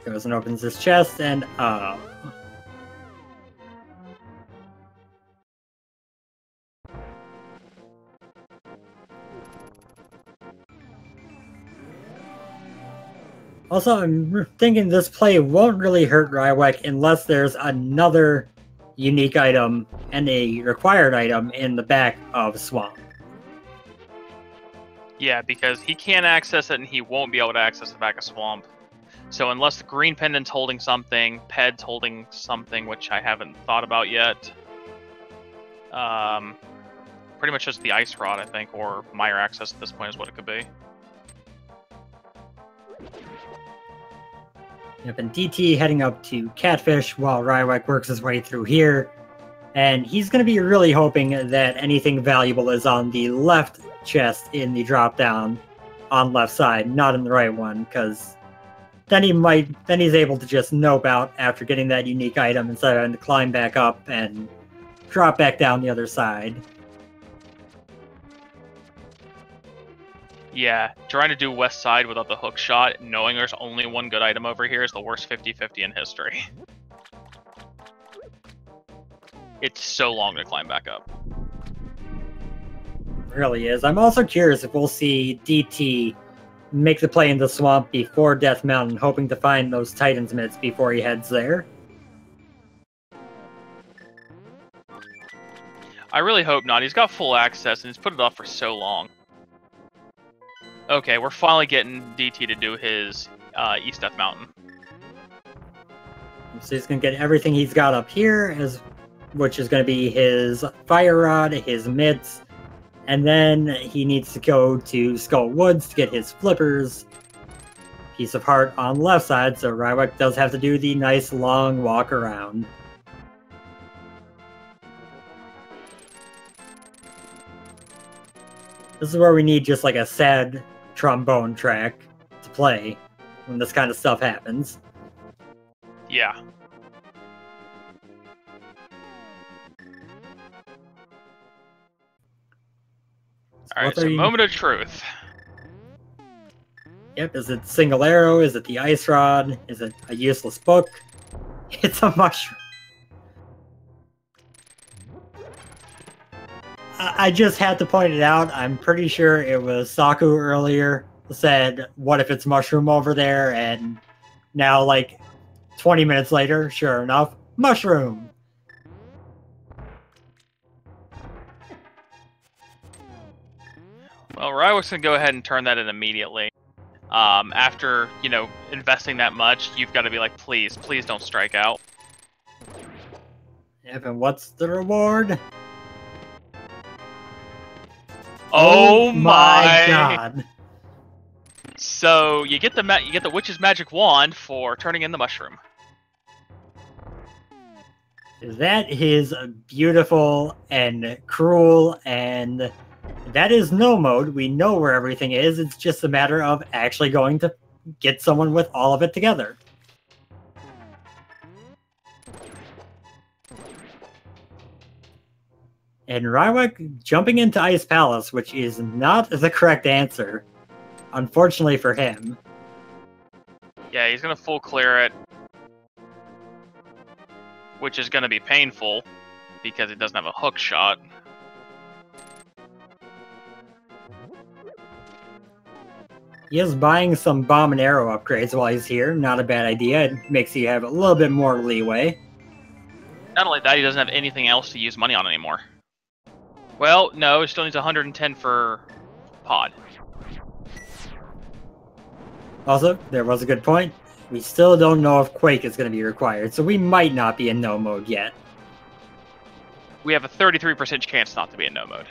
goes and opens his chest, and also, I'm thinking this play won't really hurt Rywek unless there's another unique item and a required item in the back of Swamp. Yeah, because he can't access it and he won't be able to access the back of Swamp. So unless the green pendant's holding something, Ped's holding something, which I haven't thought about yet. Pretty much just the ice rod, I think, or Mire access at this point is what it could be. Yep, and DT heading up to Catfish while Rywek works his way through here. And he's going to be really hoping that anything valuable is on the left chest in the drop-down on left side, not in the right one, because then he's able to just nope out after getting that unique item instead of having to climb back up and drop back down the other side. Yeah, trying to do west side without the hook shot, knowing there's only one good item over here is the worst 50-50 in history. It's so long to climb back up. It really is. I'm also curious if we'll see DT make the play in the swamp before Death Mountain, hoping to find those Titan's mitts before he heads there. I really hope not. He's got full access and he's put it off for so long. Okay, we're finally getting DT to do his East Death Mountain. So he's going to get everything he's got up here, which is going to be his Fire Rod, his mitts, and then he needs to go to Skull Woods to get his flippers. Piece of Heart on the left side, so Rywek does have to do the nice long walk around. This is where we need just like a sad trombone track to play when this kind of stuff happens. Yeah. Alright, so moment of truth. Yep, is it single arrow? Is it the ice rod? Is it a useless book? It's a mushroom. I just had to point it out. I'm pretty sure it was Saku earlier said, what if it's mushroom over there? And now, like, 20 minutes later, sure enough, mushroom! Well, Rywek's gonna go ahead and turn that in immediately. After, you know, investing that much, you've got to be like, please, please don't strike out. Yep, and what's the reward? Oh my god! So you get the witch's magic wand for turning in the mushroom. That is beautiful and cruel, and that is no mode. We know where everything is. It's just a matter of actually going to get someone with all of it together. And Rywek jumping into Ice Palace, which is not the correct answer, unfortunately for him. Yeah, he's gonna full clear it, which is gonna be painful because it doesn't have a hook shot. He is buying some bomb and arrow upgrades while he's here. Not a bad idea. It makes you have a little bit more leeway. Not only that, he doesn't have anything else to use money on anymore. Well, no, he still needs 110 for pod. Also, there was a good point. We still don't know if Quake is going to be required, so we might not be in no mode yet. We have a 33% chance not to be in no mode.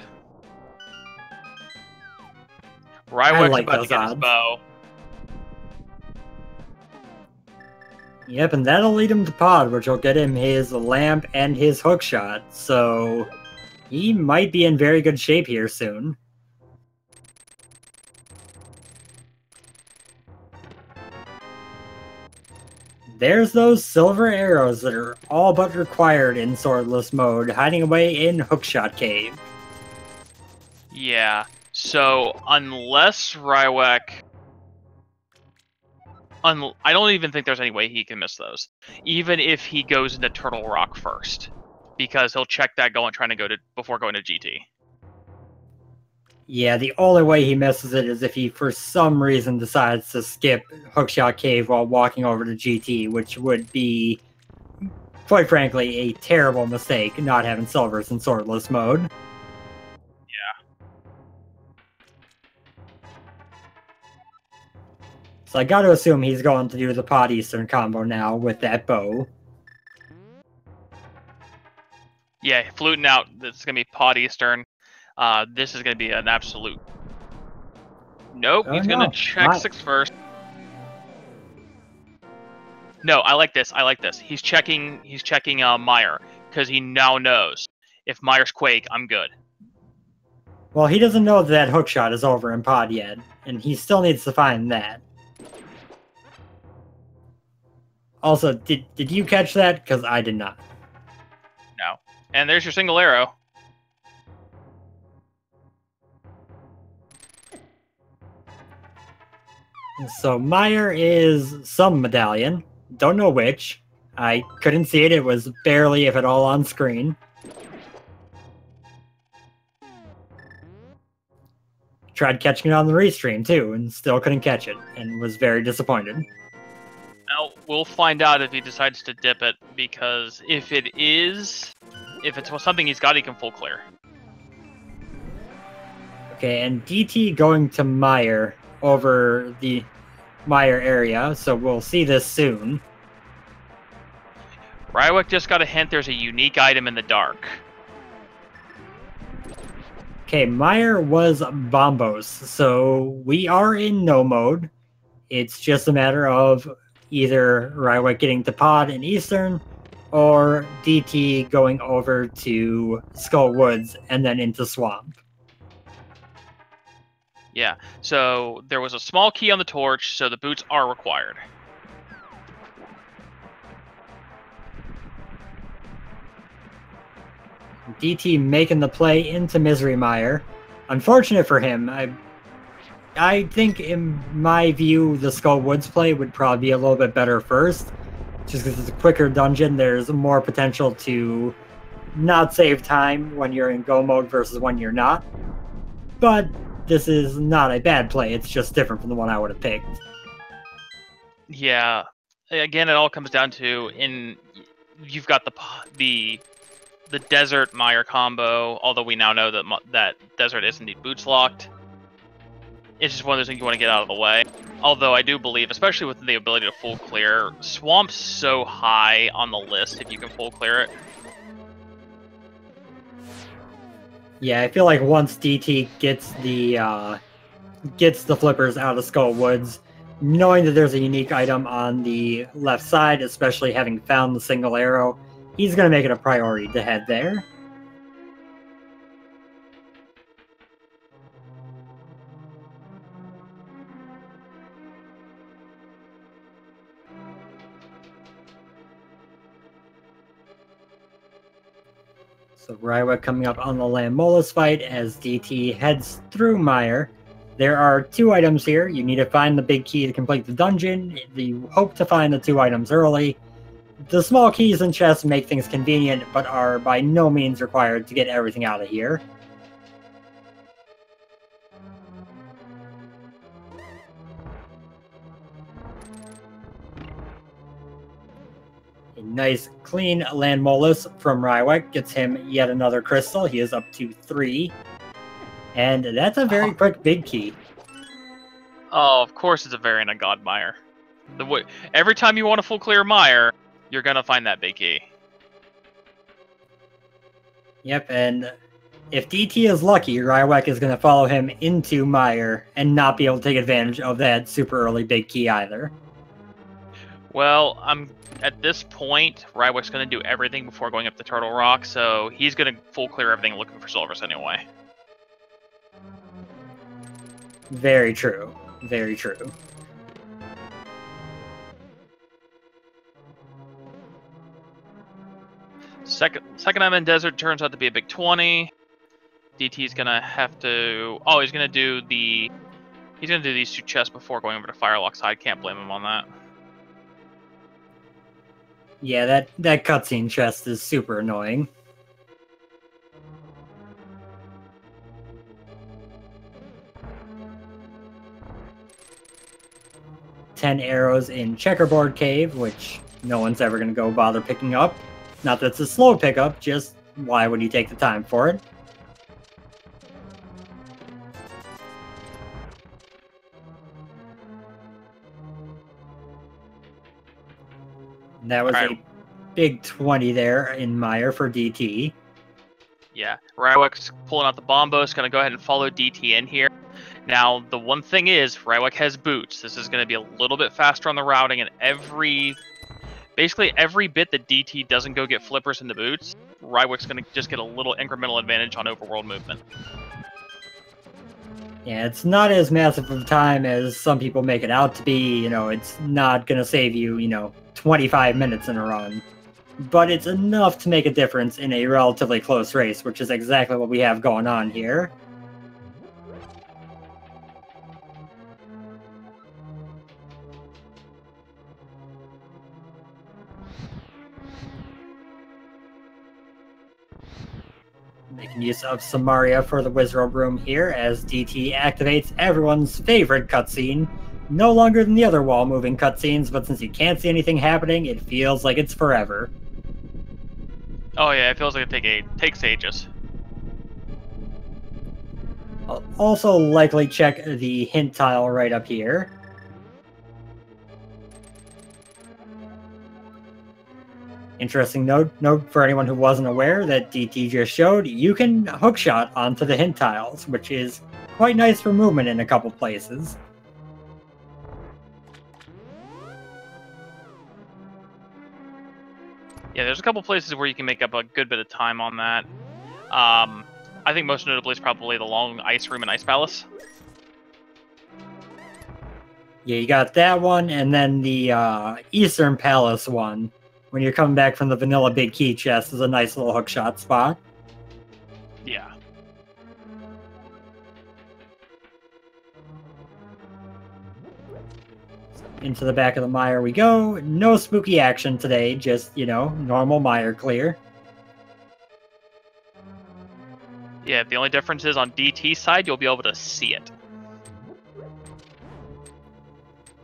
Rywek's about to get his bow. Yep, and that'll lead him to pod, which will get him his lamp and his hookshot, so he might be in very good shape here soon. There's those silver arrows that are all but required in swordless mode, hiding away in Hookshot Cave. Yeah, so unless Rywek... I don't even think there's any way he can miss those. Even if he goes into Turtle Rock first. Because he'll check that before going to GT. Yeah, the only way he misses it is if he, for some reason, decides to skip Hookshot Cave while walking over to GT, which would be, quite frankly, a terrible mistake, not having silvers in swordless mode. Yeah. So I gotta assume he's going to do the Pod Eastern combo now with that bow. Yeah, fluting out, this is going to be Pod Eastern. This is going to be an absolute... Nope, he's going to check 6 first. No, I like this. I like this. He's checking Meyer, because he now knows if Meyer's Quake, I'm good. Well, he doesn't know that hookshot is over in pod yet, and he still needs to find that. Also, did you catch that? Because I did not. No. And there's your single arrow. So Meyer is some medallion. Don't know which. I couldn't see it. It was barely, if at all, on screen. Tried catching it on the restream, too, and still couldn't catch it, and was very disappointed. Now, we'll find out if he decides to dip it, because if it's something he's got, he can full clear. Okay, and DT going to Meyer over the Meyer area, so we'll see this soon. Rywek just got a hint there's a unique item in the dark. Okay, Meyer was Bombos, so we are in no mode. It's just a matter of either Rywek getting to pod in Eastern, or DT going over to Skull Woods and then into Swamp. Yeah, so there was a small key on the torch, so the boots are required. DT making the play into Misery Meyer. Unfortunate for him. I think, in my view, the Skull Woods play would probably be a little bit better first. Just because it's a quicker dungeon, there's more potential to not save time when you're in go mode versus when you're not. But this is not a bad play, it's just different from the one I would have picked. Yeah. Again, it all comes down to, you've got the Desert Meyer combo, although we now know that Desert is indeed boots locked. It's just one of those things you want to get out of the way. Although I do believe, especially with the ability to full clear, Swamp's so high on the list if you can full clear it. Yeah, I feel like once DT gets the flippers out of Skull Woods, knowing that there's a unique item on the left side, especially having found the single arrow, he's going to make it a priority to head there. So Rywek coming up on the Lamolus fight as DT heads through Meyer. There are 2 items here. You need to find the big key to complete the dungeon. You hope to find the 2 items early. The small keys and chests make things convenient, but are by no means required to get everything out of here. A nice, clean land molus from Rywek gets him yet another crystal. He is up to 3. And that's a very quick big key. Oh, of course it's a variant of God Meyer. Every time you want to full clear Meyer, you're going to find that big key. Yep, and if DT is lucky, Rywek is going to follow him into Meyer and not be able to take advantage of that super early big key either. Well, at this point, Rywek's going to do everything before going up the Turtle Rock, so he's going to full clear everything looking for Silvers anyway. Very true. Very true. Second item in Desert turns out to be a big 20. DT's gonna have to. Oh, he's gonna do these 2 chests before going over to Firelock side. Can't blame him on that. Yeah, that cutscene chest is super annoying. "10 arrows in Checkerboard Cave," which no one's ever going to go bother picking up. Not that it's a slow pickup, just why would you take the time for it? That was a big 20 there in Meyer for DT. Yeah, Rywek's pulling out the Bombos, going to go ahead and follow DT in here. Now, the one thing is, Rywek has boots. This is going to be a little bit faster on the routing, and every Basically, every bit that DT doesn't go get flippers in the boots, Rywek's going to just get a little incremental advantage on overworld movement. Yeah, it's not as massive of a time as some people make it out to be. You know, it's not going to save you, 25 minutes in a run. But it's enough to make a difference in a relatively close race, which is exactly what we have going on here. Making use of Samaria for the Wizard Room here as DT activates everyone's favorite cutscene. No longer than the other wall-moving cutscenes, but since you can't see anything happening, it feels like it's forever. Oh yeah, it feels like it takes ages. I'll also likely check the hint tile right up here. Interesting note for anyone who wasn't aware that DT just showed, you can hookshot onto the hint tiles, which is quite nice for movement in a couple places. Yeah, there's a couple places where you can make up a good bit of time on that. I think most notably is probably the long ice room and ice palace. Yeah, you got that one, and then the Eastern Palace one. When you're coming back from the vanilla big key chest is a nice little hookshot spot. Yeah. Into the back of the mire we go. No spooky action today, just, normal mire clear. Yeah, the only difference is on DT's side, you'll be able to see it.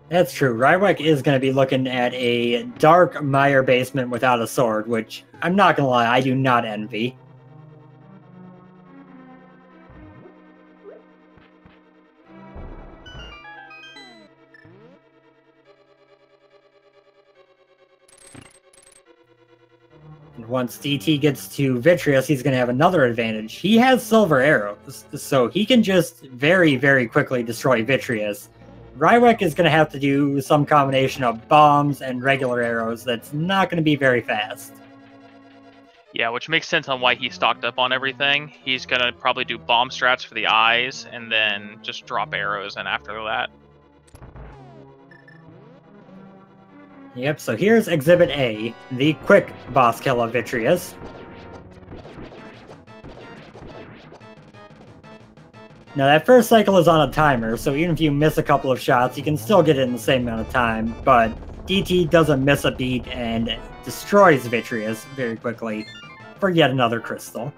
That's true. Rywek is going to be looking at a dark mire basement without a sword, which, I'm not going to lie, I do not envy. And once DT gets to Vitreous, he's going to have another advantage. He has silver arrows, so he can just very, very quickly destroy Vitreous. Rywek is going to have to do some combination of bombs and regular arrows that's not going to be very fast. Yeah, which makes sense on why he stocked up on everything. He's going to probably do bomb strats for the eyes, and then just drop arrows in after that. Yep, so here's Exhibit A, the quick boss kill of Vitreous. Now that first cycle is on a timer, so even if you miss a couple of shots, you can still get it in the same amount of time, but DT doesn't miss a beat and destroys Vitreous very quickly for yet another crystal.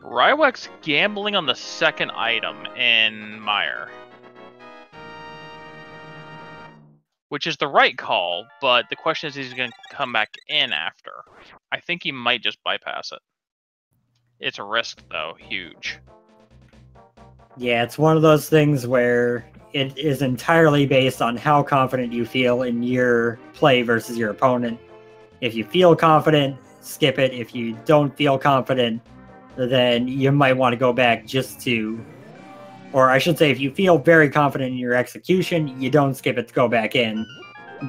Rywek's gambling on the second item in Mire. Which is the right call, but the question is he's going to come back in after. I think he might just bypass it. It's a risk, though, huge. Yeah, it's one of those things where it is entirely based on how confident you feel in your play versus your opponent. If you feel confident, skip it. If you don't feel confident, then you might want to go back just to... Or I should say, if you feel very confident in your execution, you don't skip it to go back in.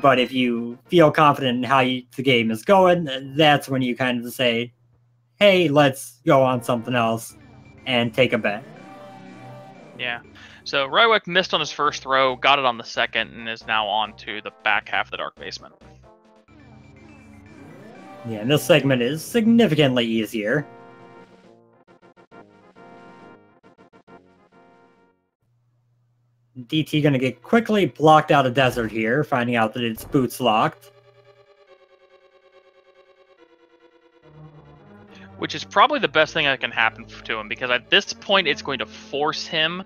But if you feel confident in how the game is going, that's when you kind of say, hey, let's go on something else and take a bet. Yeah. So Rywek missed on his first throw, got it on the second, and is now on to the back half of the Dark Basement. Yeah, and this segment is significantly easier. DT gonna get quickly blocked out of desert here, finding out that its boots locked. Which is probably the best thing that can happen to him, because at this point it's going to force him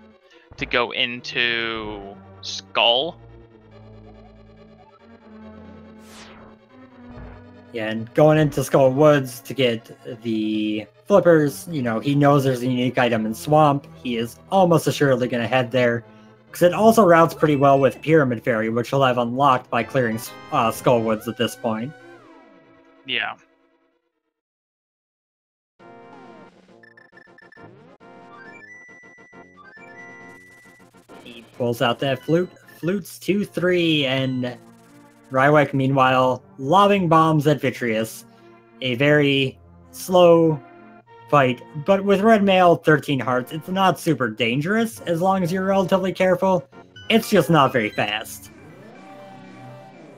to go into Skull. Yeah, and going into Skull Woods to get the flippers, he knows there's a unique item in Swamp. He is almost assuredly going to head there, because it also routes pretty well with Pyramid Fairy, which he'll have unlocked by clearing Skull Woods at this point. Yeah. He pulls out that flute, flutes 2-3, and Rywek, meanwhile, lobbing bombs at Vitreous. A very slow fight, but with red mail, 13 hearts, it's not super dangerous as long as you're relatively careful. It's just not very fast.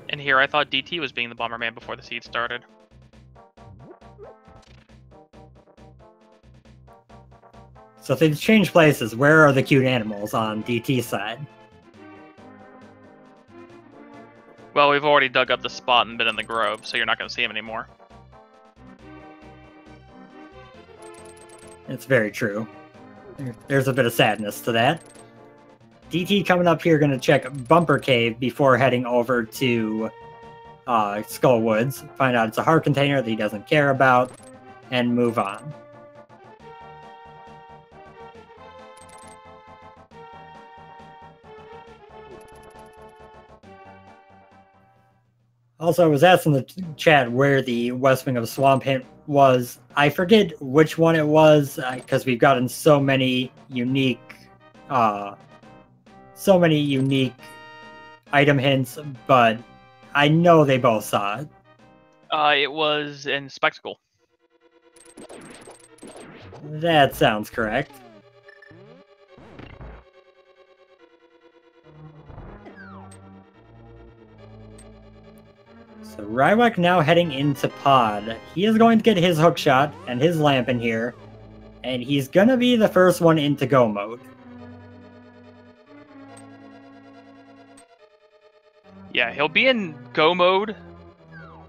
And here I thought DT was being the Bomberman before the seed started. So if they've changed places, where are the cute animals on DT's side? Well, we've already dug up the spot and been in the grove, so you're not going to see him anymore. It's very true. There's a bit of sadness to that. DT coming up here going to check Bumper Cave before heading over to Skull Woods. Find out it's a heart container that he doesn't care about, and move on. Also, I was asked in the chat where the West Wing of Swamp hint was. I forget which one it was, because we've gotten so many unique item hints, but I know they both saw it. It was in Spectacle. That sounds correct. So Rywek now heading into Pod. He is going to get his hookshot and his lamp in here, and he's gonna be the first one into go mode. Yeah, he'll be in go mode,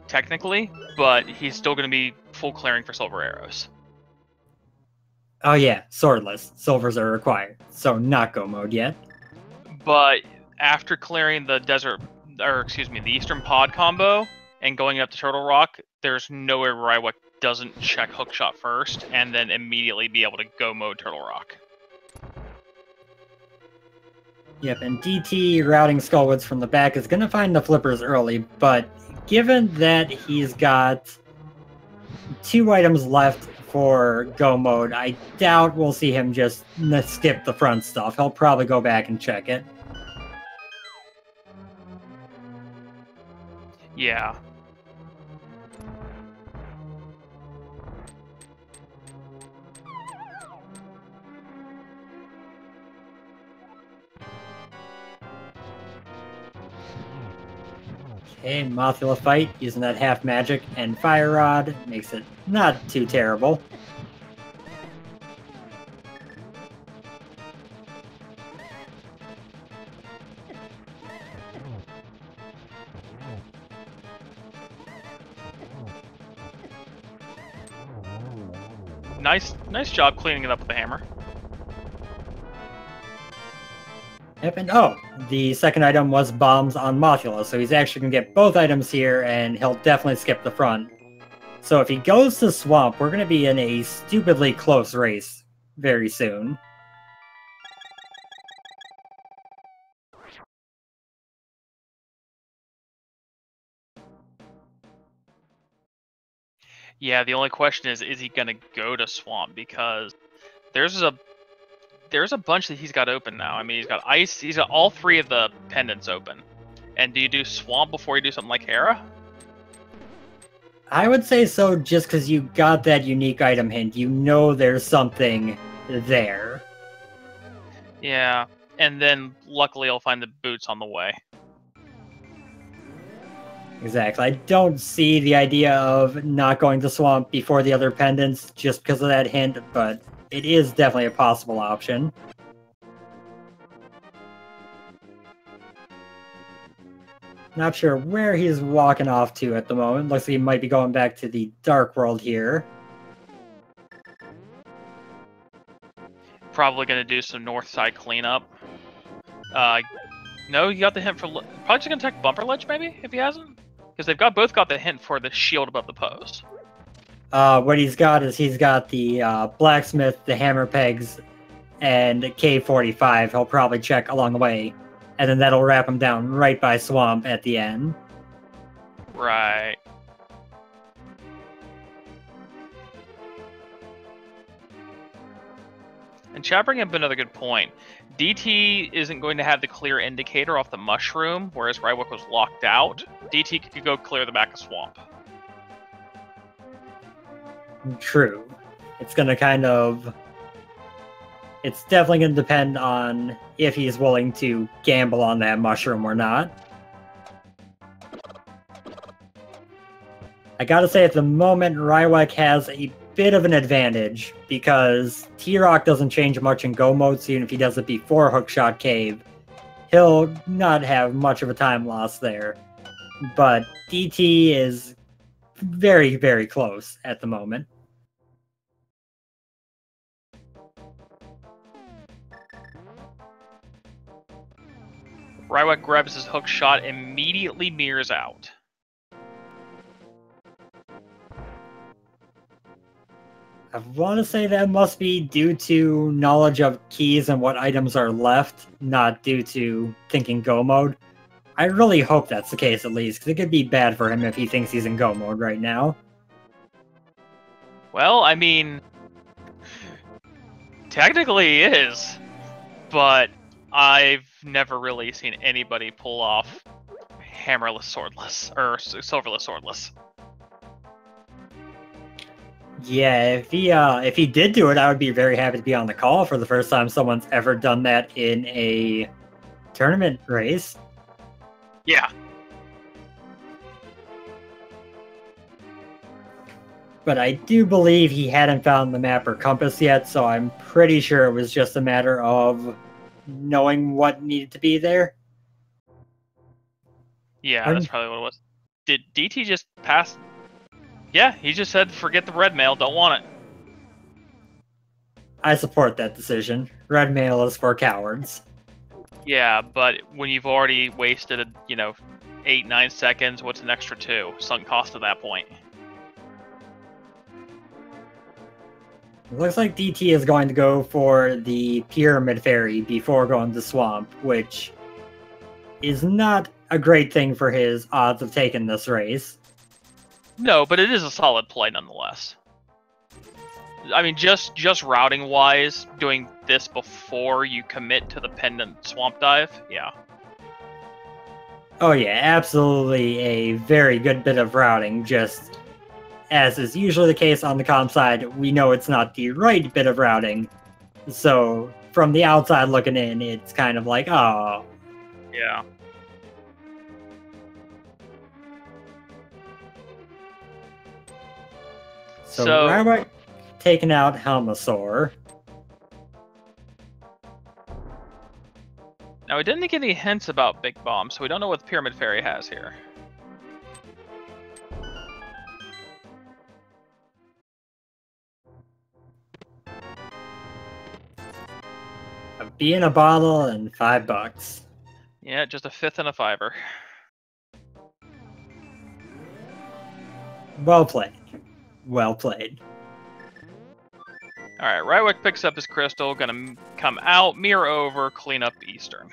technically, but he's still going to be full clearing for silver arrows. Oh yeah, swordless. Silvers are required, so not go mode yet. But after clearing the the Eastern Pod combo and going up to Turtle Rock, there's nowhere Rywek doesn't check hookshot first and then immediately be able to go mode Turtle Rock. Yep, and DT routing Skullwoods from the back is going to find the flippers early, but given that he's got 2 items left for go mode, I doubt we'll see him just skip the front stuff. He'll probably go back and check it. Yeah. Okay, Mothula fight using that half magic and fire rod makes it not too terrible. Nice job cleaning it up with the hammer. Yep, and oh, the second item was bombs on Mothula, so he's actually going to get both items here, and he'll definitely skip the front. So if he goes to Swamp, we're going to be in a stupidly close race very soon. Yeah, the only question is he gonna go to Swamp? Because there's a bunch that he's got open now. I mean, he's got Ice, he's got all 3 of the pendants open. And do you do Swamp before you do something like Hera? I would say so, just because you got that unique item hint. You know there's something there. Yeah, and then luckily I'll find the boots on the way. Exactly. I don't see the idea of not going to Swamp before the other pendants just because of that hint, but it is definitely a possible option. Not sure where he's walking off to at the moment. Looks like he might be going back to the Dark World here. Probably gonna do some north side cleanup. No, you got the hint for... Probably just gonna attack Bumper Ledge, maybe, if he hasn't? Because they've both got the hint for the shield above the post. What he's got is he's got the Blacksmith, the Hammer Pegs, and K45. He'll probably check along the way, and then that'll wrap him down right by Swamp at the end. Right. And chat bringing up another good point. DT isn't going to have the clear indicator off the mushroom, whereas Rywek was locked out. DT could go clear the back of swamp. True. It's gonna kind of... It's definitely gonna depend on if he's willing to gamble on that mushroom or not. I gotta say, at the moment, Rywek has a bit of an advantage, because T-Rock doesn't change much in Go mode, so even if he does it before Hookshot Cave, he'll not have much of a time loss there. But DT is very, very close at the moment. Rywek grabs his hook shot, immediately mirrors out. I want to say that must be due to knowledge of keys and what items are left, not due to thinking Go mode. I really hope that's the case, at least, because it could be bad for him if he thinks he's in Go mode right now. Well, I mean, technically he is, but I've never really seen anybody pull off hammerless swordless, or silverless swordless. Yeah, if he did do it, I would be very happy to be on the call for the first time someone's ever done that in a tournament race. Yeah. But I do believe he hadn't found the map or compass yet, so I'm pretty sure it was just a matter of knowing what needed to be there. Yeah, that's probably what it was. Did DT just pass? Yeah, he just said, forget the red mail, don't want it. I support that decision. Red mail is for cowards. Yeah, but when you've already wasted, 8-9 seconds, what's an extra 2? Sunk cost at that point. It looks like DT is going to go for the Pyramid Fairy before going to Swamp, which is not a great thing for his odds of taking this race. No, but it is a solid play nonetheless. I mean, just routing-wise, doing this before you commit to the pendant swamp dive, yeah. Oh yeah, absolutely a very good bit of routing, just as is usually the case on the comp side, we know it's not the right bit of routing, so from the outside looking in, it's kind of like, oh. Yeah. So Rywek taking out Helmasaur. Now, we didn't get any hints about Big Bomb, so we don't know what the Pyramid Fairy has here. A bee in a bottle and $5. Yeah, just a fifth and a fiver. Well played. Well played. Alright, Rywek picks up his crystal, gonna come out, mirror over, clean up Eastern.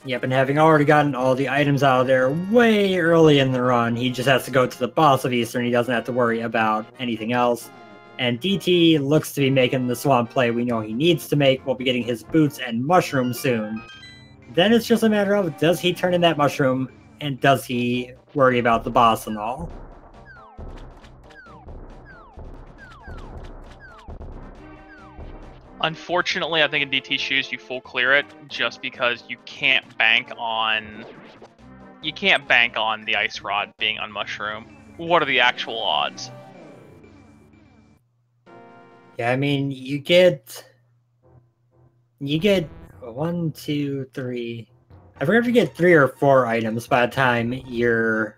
Yep, and having already gotten all the items out of there way early in the run, he just has to go to the boss of Eastern. He doesn't have to worry about anything else. And DT looks to be making the swamp play we know he needs to make. We'll be getting his boots and mushroom soon. Then it's just a matter of, does he turn in that mushroom, and does he worry about the boss and all? Unfortunately, I think in DT shoes you full clear it just because you can't bank on the ice rod being on mushroom. What are the actual odds? Yeah, I mean, you get 1, 2, 3. I forget if you get 3 or 4 items by the time you're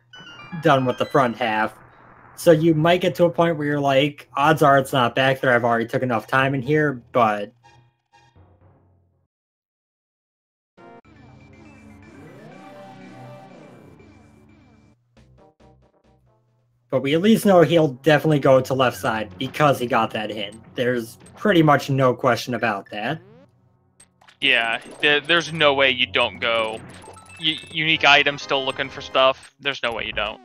done with the front half. So you might get to a point where you're like, odds are it's not back there. I've already took enough time in here, but we at least know he'll definitely go to left side because he got that hint. There's pretty much no question about that. Yeah, there's no way you don't go. Unique item, still looking for stuff. There's no way you don't.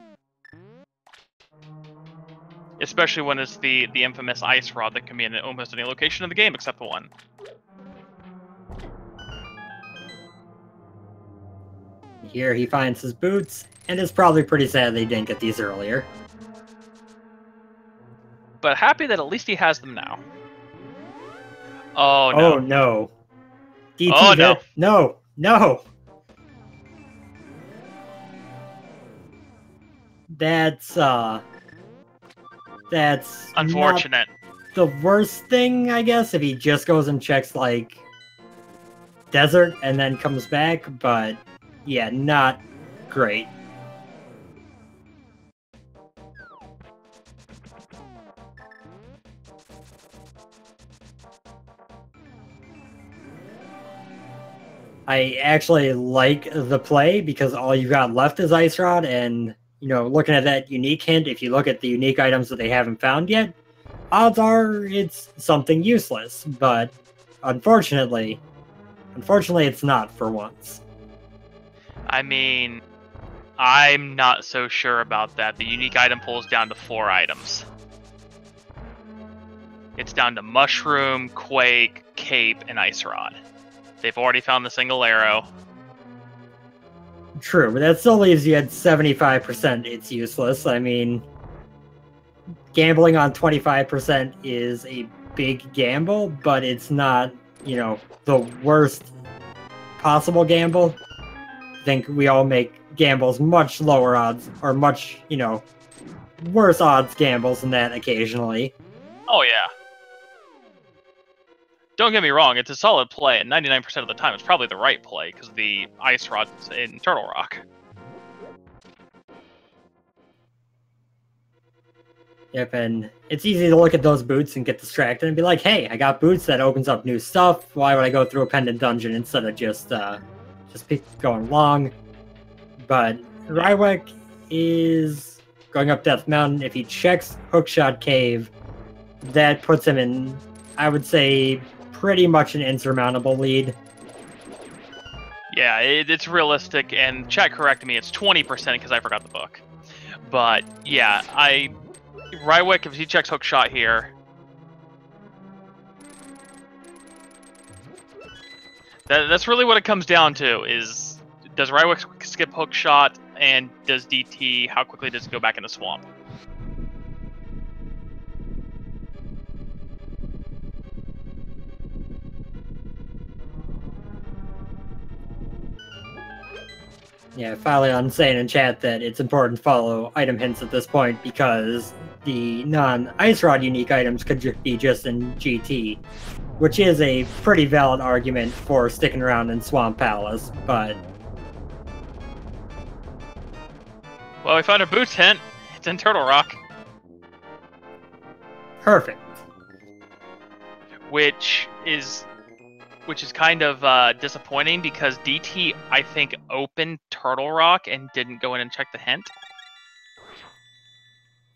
Especially when it's the infamous ice rod that can be in almost any location in the game except the one. Here he finds his boots, and is probably pretty sad they didn't get these earlier. But happy that at least he has them now. Oh no. Oh no. DT, Oh no. No, no! That's Unfortunate. not the worst thing, I guess, if he just goes and checks, like, desert and then comes back, but yeah, not great. I actually like the play because all you got left is Ice Rod, and, you know, looking at that unique hint, if you look at the unique items that they haven't found yet, odds are it's something useless, but unfortunately, it's not for once. I mean, I'm not so sure about that. The unique item pulls down to 4 items. It's down to Mushroom, Quake, Cape, and Ice Rod. They've already found the single arrow. True, but that still leaves you at 75% it's useless. I mean, gambling on 25% is a big gamble, but it's not, you know, the worst possible gamble. I think we all make gambles much lower odds, or much, you know, worse odds gambles than that occasionally. Oh yeah. Don't get me wrong, it's a solid play, and 99% of the time it's probably the right play, because the Ice Rod's in Turtle Rock. Yep, and it's easy to look at those boots and get distracted and be like, hey, I got boots, that opens up new stuff. Why would I go through a pendant dungeon instead of just keep going along? But Rywek is going up Death Mountain. If he checks Hookshot Cave, that puts him in, I would say, pretty much an insurmountable lead. Yeah, it's realistic, and chat corrected me, it's 20% because I forgot the book. But yeah, Rywek, if he checks Hookshot here, that's really what it comes down to, is does Rywek skip Hookshot, and does DT, how quickly does it go back in the swamp? Yeah, Falion saying in chat that it's important to follow item hints at this point because the non-Ice Rod unique items could be just in GT, which is a pretty valid argument for sticking around in Swamp Palace, but... Well, we found a boots hint. It's in Turtle Rock. Perfect. Which is kind of disappointing because DT, I think, opened Turtle Rock and didn't go in and check the hint.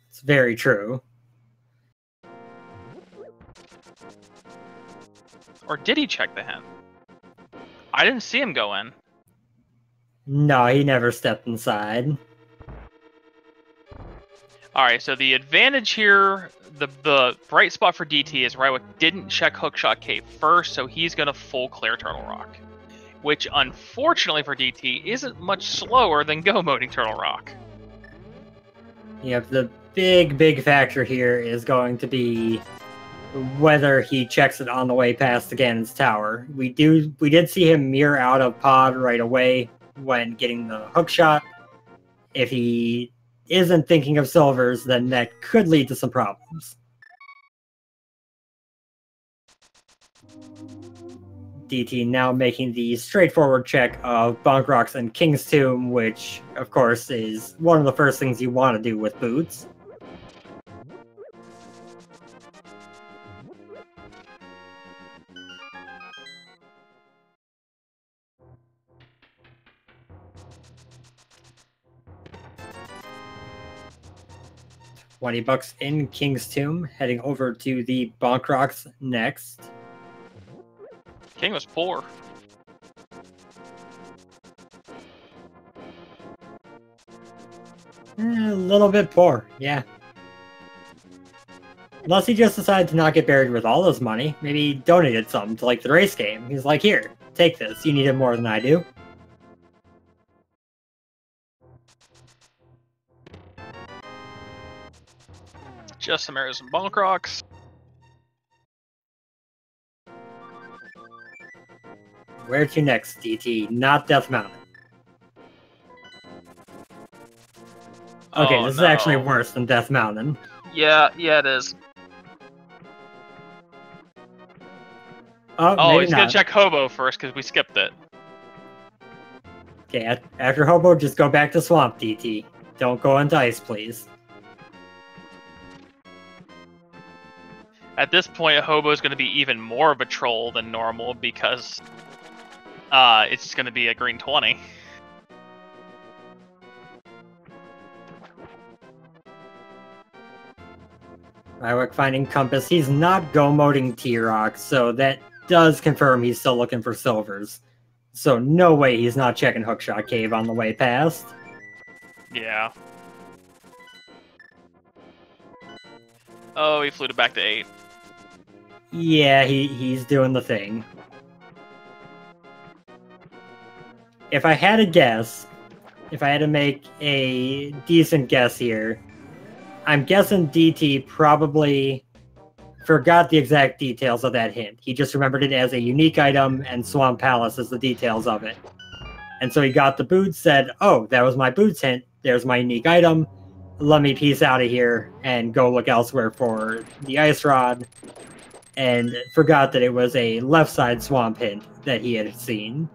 It's very true. Or did he check the hint? I didn't see him go in. No, he never stepped inside. Alright, so the advantage here, the bright spot for DT is Rywek didn't check Hookshot Cave first, so he's going to full clear Turtle Rock. Which, unfortunately for DT, isn't much slower than go-moding Turtle Rock. Yep, the big factor here is going to be whether he checks it on the way past the Ganon's Tower. We did see him mirror out of Pod right away when getting the hookshot. If he isn't thinking of silvers, then that could lead to some problems. DT now making the straightforward check of Bonk Rocks and King's Tomb, which, of course, is one of the first things you want to do with boots. $20 in King's Tomb, heading over to the Bonk Rocks next. King was poor. A little bit poor, yeah. Unless he just decided to not get buried with all his money. Maybe he donated some to, like, the race game. He's like, here, take this. You need it more than I do. Just some arrows and bonk rocks. Where to next, DT? Not Death Mountain. Okay, this is actually worse than Death Mountain. Yeah, it is. Oh, he's gonna check Hobo first because we skipped it. Okay, after Hobo, just go back to Swamp, DT. Don't go into ice, please. At this point, Hobo's gonna be even more of a troll than normal because it's gonna be a green 20. Rywek finding Compass. He's not go-moding T-Rock, so that does confirm he's still looking for silvers. So no way he's not checking Hookshot Cave on the way past. Yeah. Oh, he flew it back to 8. Yeah, he's doing the thing. If I had a guess, if I had to make a decent guess here, I'm guessing DT probably forgot the exact details of that hint. He just remembered it as a unique item and Swamp Palace as the details of it. And so he got the boots, said, oh, that was my boots hint. There's my unique item. Let me peace out of here and go look elsewhere for the ice rod. And forgot that it was a left side swamp hint that he had seen.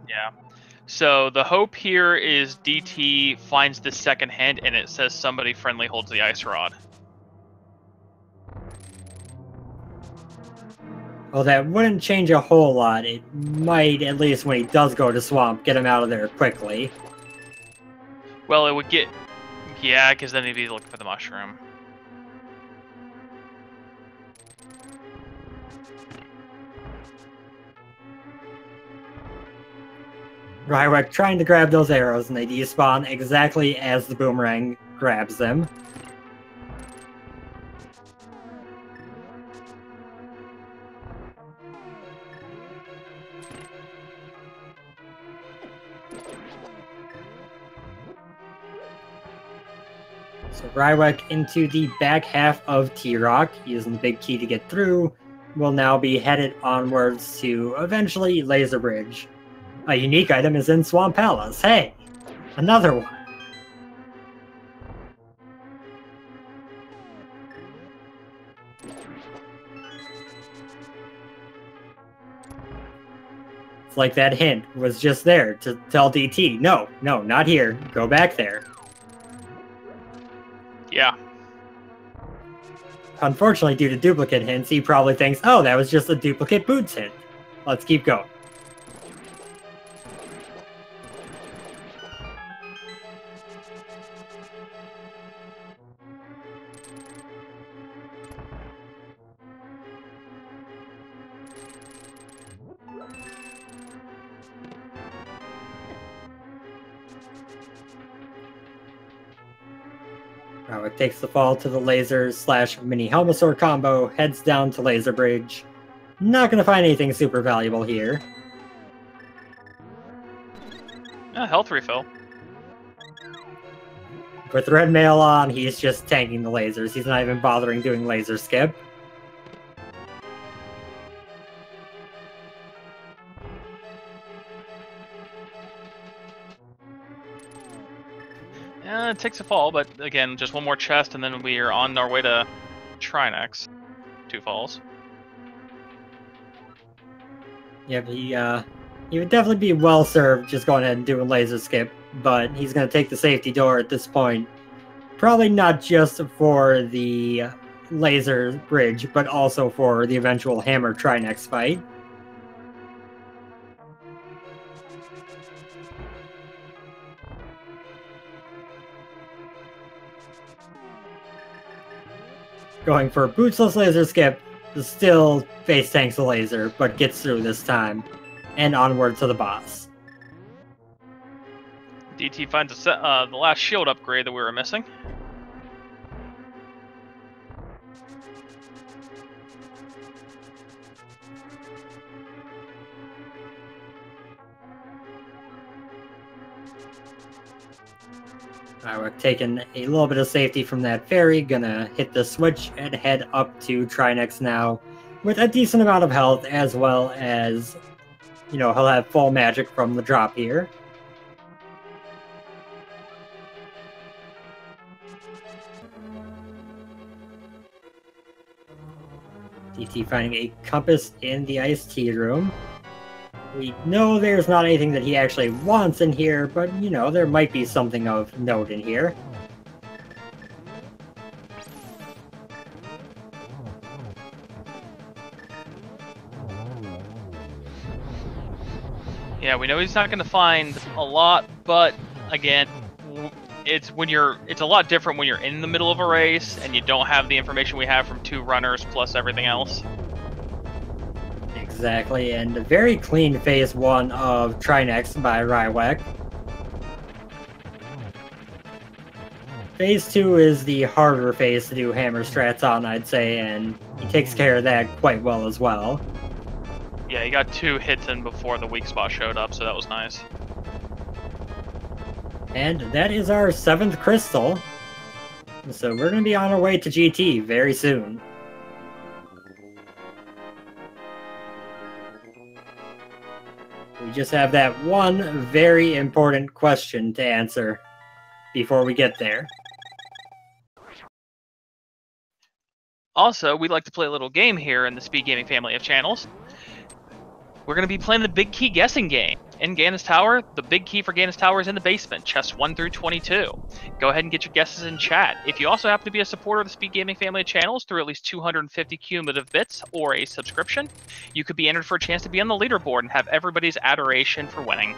Yeah. So the hope here is DT finds the second hint and it says somebody friendly holds the ice rod. Well, that wouldn't change a whole lot. It might, at least when he does go to swamp, get him out of there quickly. Well, it would get... Yeah, because then he'd be looking for the mushroom. Rywek trying to grab those arrows, and they despawn exactly as the boomerang grabs them. So Rywek into the back half of T-Rock, using the big key to get through, will now be headed onwards to eventually Laser Bridge. A unique item is in Swamp Palace. Hey! Another one! It's like that hint was just there to tell DT, no, not here. Go back there. Yeah. Unfortunately, due to duplicate hints, he probably thinks, oh, that was just a duplicate boots hint. Let's keep going. It takes the fall to the laser / mini Helmasaur combo, heads down to Laser Bridge. Not gonna find anything super valuable here. Health refill. With red mail on, he's just tanking the lasers. He's not even bothering doing laser skip. It takes a fall, but again, just one more chest, and then we are on our way to Trinex. 2 falls. Yep, he would definitely be well served just going ahead and doing laser skip, but he's going to take the safety door at this point. Probably not just for the laser bridge, but also for the eventual hammer Trinex fight. Going for a bootsless laser skip, still face tanks the laser, but gets through this time, and onward to the boss. DT finds the last shield upgrade that we were missing. Rywek taking a little bit of safety from that fairy, gonna hit the switch and head up to Trinex now with a decent amount of health, as well as, you know, he'll have full magic from the drop here. DT finding a compass in the iced tea room. We know there's not anything that he actually wants in here, but, you know, there might be something of note in here. Yeah, we know he's not going to find a lot, but again, it's a lot different when you're in the middle of a race and you don't have the information we have from 2 runners plus everything else. Exactly, and a very clean phase 1 of Trinex by Rywek. Phase 2 is the harder phase to do hammer strats on, I'd say, and he takes care of that quite well as well. Yeah, he got 2 hits in before the weak spot showed up, so that was nice. And that is our 7th crystal. So we're going to be on our way to GT very soon. We just have that one very important question to answer before we get there. Also, we'd like to play a little game here in the Speed Gaming family of channels. We're going to be playing the Big Key guessing game. In Gannis Tower, the big key for Gannis Tower is in the basement, chests 1 through 22. Go ahead and get your guesses in chat. If you also happen to be a supporter of the Speed Gaming family of channels through at least 250 cumulative bits or a subscription, you could be entered for a chance to be on the leaderboard and have everybody's adoration for winning.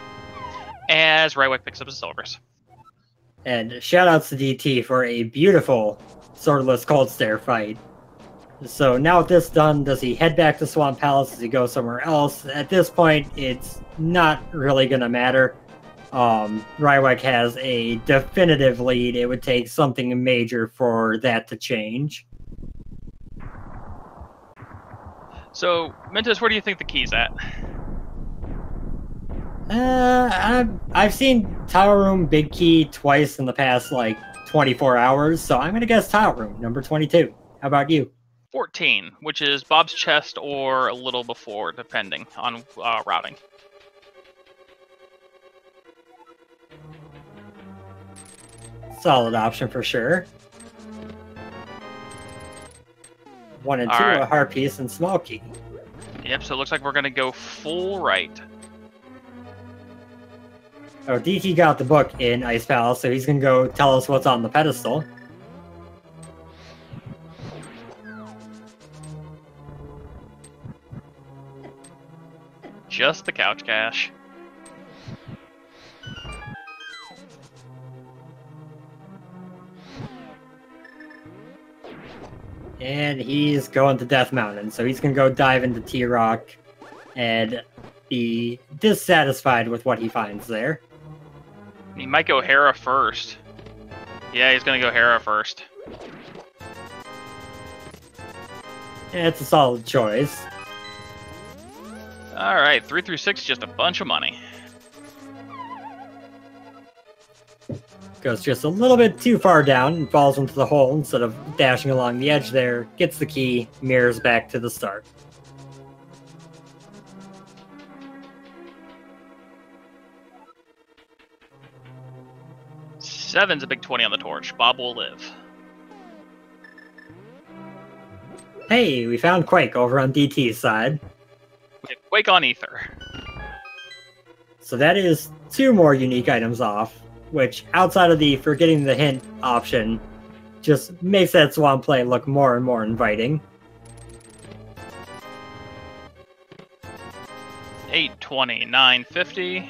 As Rywek picks up his silvers. And shoutouts to DT for a beautiful swordless cold stare fight. So now with this done, does he head back to Swamp Palace? Does he go somewhere else? At this point, it's not really going to matter. Rywek has a definitive lead. It would take something major for that to change. So, Mentos, where do you think the key's at? I've seen Tower Room Big Key twice in the past, like, 24 hours, so I'm going to guess Tower Room, number 22. How about you? 14, which is Bob's chest or a little before, depending on routing. Solid option for sure. 1 and 2, All right. a heart piece and small key. Yep, so it looks like we're going to go full right. Oh, DT got the book in Ice Palace, so he's going to go tell us what's on the pedestal. Just the couch cash. And he's going to Death Mountain, so he's going to go dive into T-Rock and be dissatisfied with what he finds there. He might go Hera first. Yeah, he's going to go Hera first. Yeah, it's a solid choice. Alright, 3 through 6, just a bunch of money. Goes just a little bit too far down and falls into the hole instead of dashing along the edge there. Gets the key, mirrors back to the start. Seven's a big 20 on the torch. Bob will live. Hey, we found Quake over on DT's side. We have Quake on Ether. So that is 2 more unique items off, which, outside of the forgetting the hint option, just makes that swamp play look more and more inviting. 820, 950.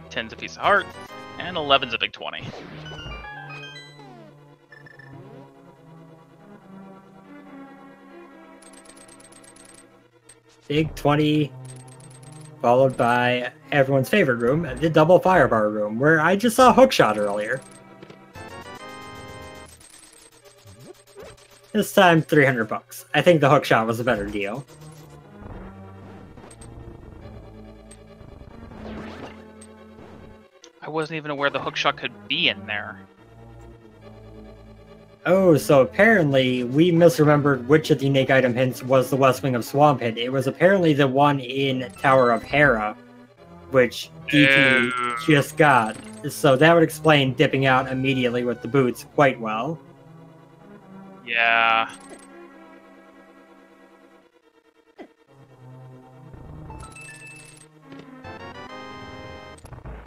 10's a piece of heart, and 11's a big 20. Big 20, followed by everyone's favorite room, the double firebar room, where I just saw Hookshot earlier. This time, $300. I think the Hookshot was a better deal. I wasn't even aware the hookshot could be in there. Oh, so apparently we misremembered which of the unique item hints was the West Wing of Swamp Hit. It was apparently the one in Tower of Hera, which DT just got. So that would explain dipping out immediately with the boots quite well. Yeah.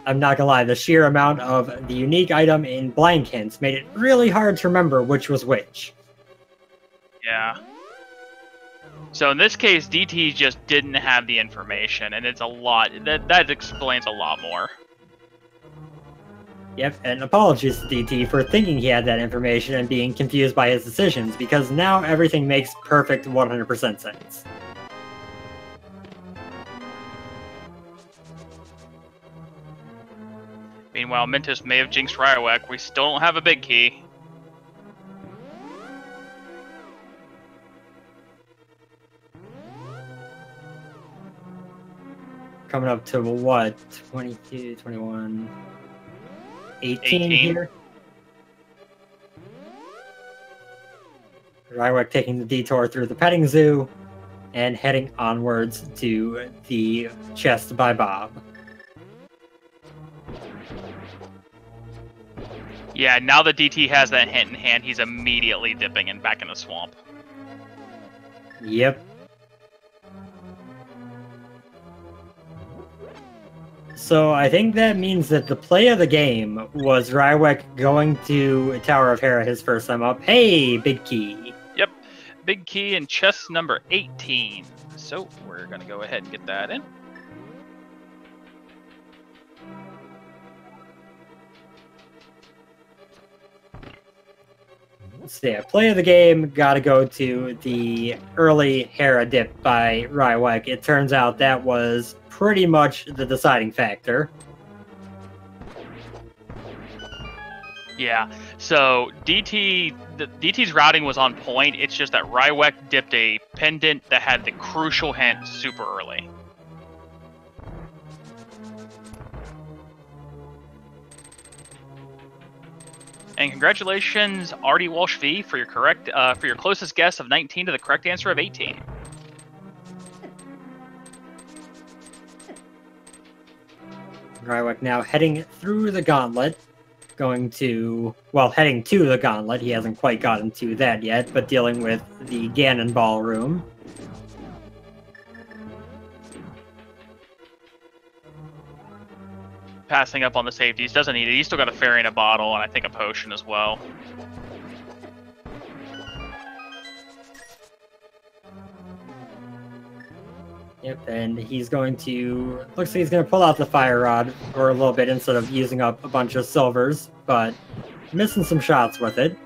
I'm not gonna lie, the sheer amount of the unique item in blank hints made it really hard to remember which was which. Yeah. So in this case, DT just didn't have the information, and it's a lot. That explains a lot more. Yep, and apologies to DT for thinking he had that information and being confused by his decisions, because now everything makes perfect 100% sense. Meanwhile, Mentos may have jinxed Rywek. We still don't have a big key. Coming up to what? 22, 21, 18 here? Rywek taking the detour through the petting zoo and heading onwards to the chest by Bob. Yeah, now that DT has that hint in hand, he's immediately dipping and back in the swamp. Yep. So I think that means that the play of the game was Rywek going to Tower of Hera his first time up. Hey, big key. Yep, big key in chest number 18. So we're going to go ahead and get that in. So yeah, play of the game, gotta go to the early Hera dip by Rywek. It turns out that was pretty much the deciding factor. Yeah, so DT's routing was on point. It's just that Rywek dipped a pendant that had the crucial hint super early. And congratulations, Artie Walsh V, for your closest guess of 19 to the correct answer of 18. Rywek now heading through the gauntlet, heading to the gauntlet. He hasn't quite gotten to that yet, but dealing with the Ganon Ballroom. Passing up on the safeties, doesn't need it. He's still got a fairy in a bottle, and I think a potion as well. Yep, and he's going to... Looks like he's going to pull out the fire rod for a little bit instead of using up a bunch of silvers, but missing some shots with it.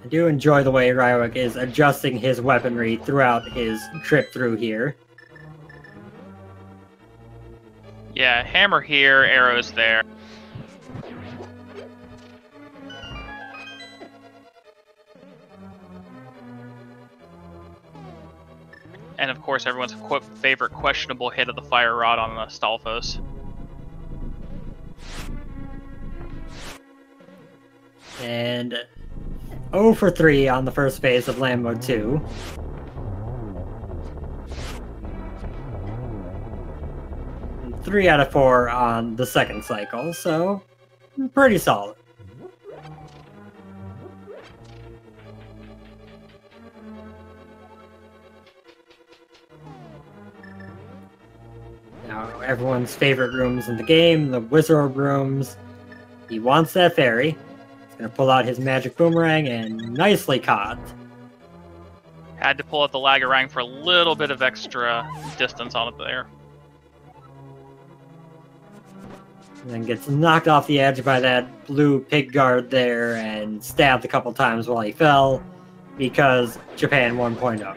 I do enjoy the way Rywek is adjusting his weaponry throughout his trip through here. Yeah, hammer here, arrows there. And of course, everyone's favorite questionable hit of the fire rod on the Stalfos. And 0 for 3 on the first phase of Land Mode 2. And 3 out of 4 on the second cycle, so pretty solid. Now, everyone's favorite rooms in the game, the Wizard rooms. He wants that fairy. Gonna pull out his magic boomerang and nicely caught. Had to pull out the Lagarang for a little bit of extra distance on it there. And then gets knocked off the edge by that blue pig guard there and stabbed a couple times while he fell because Japan 1.0.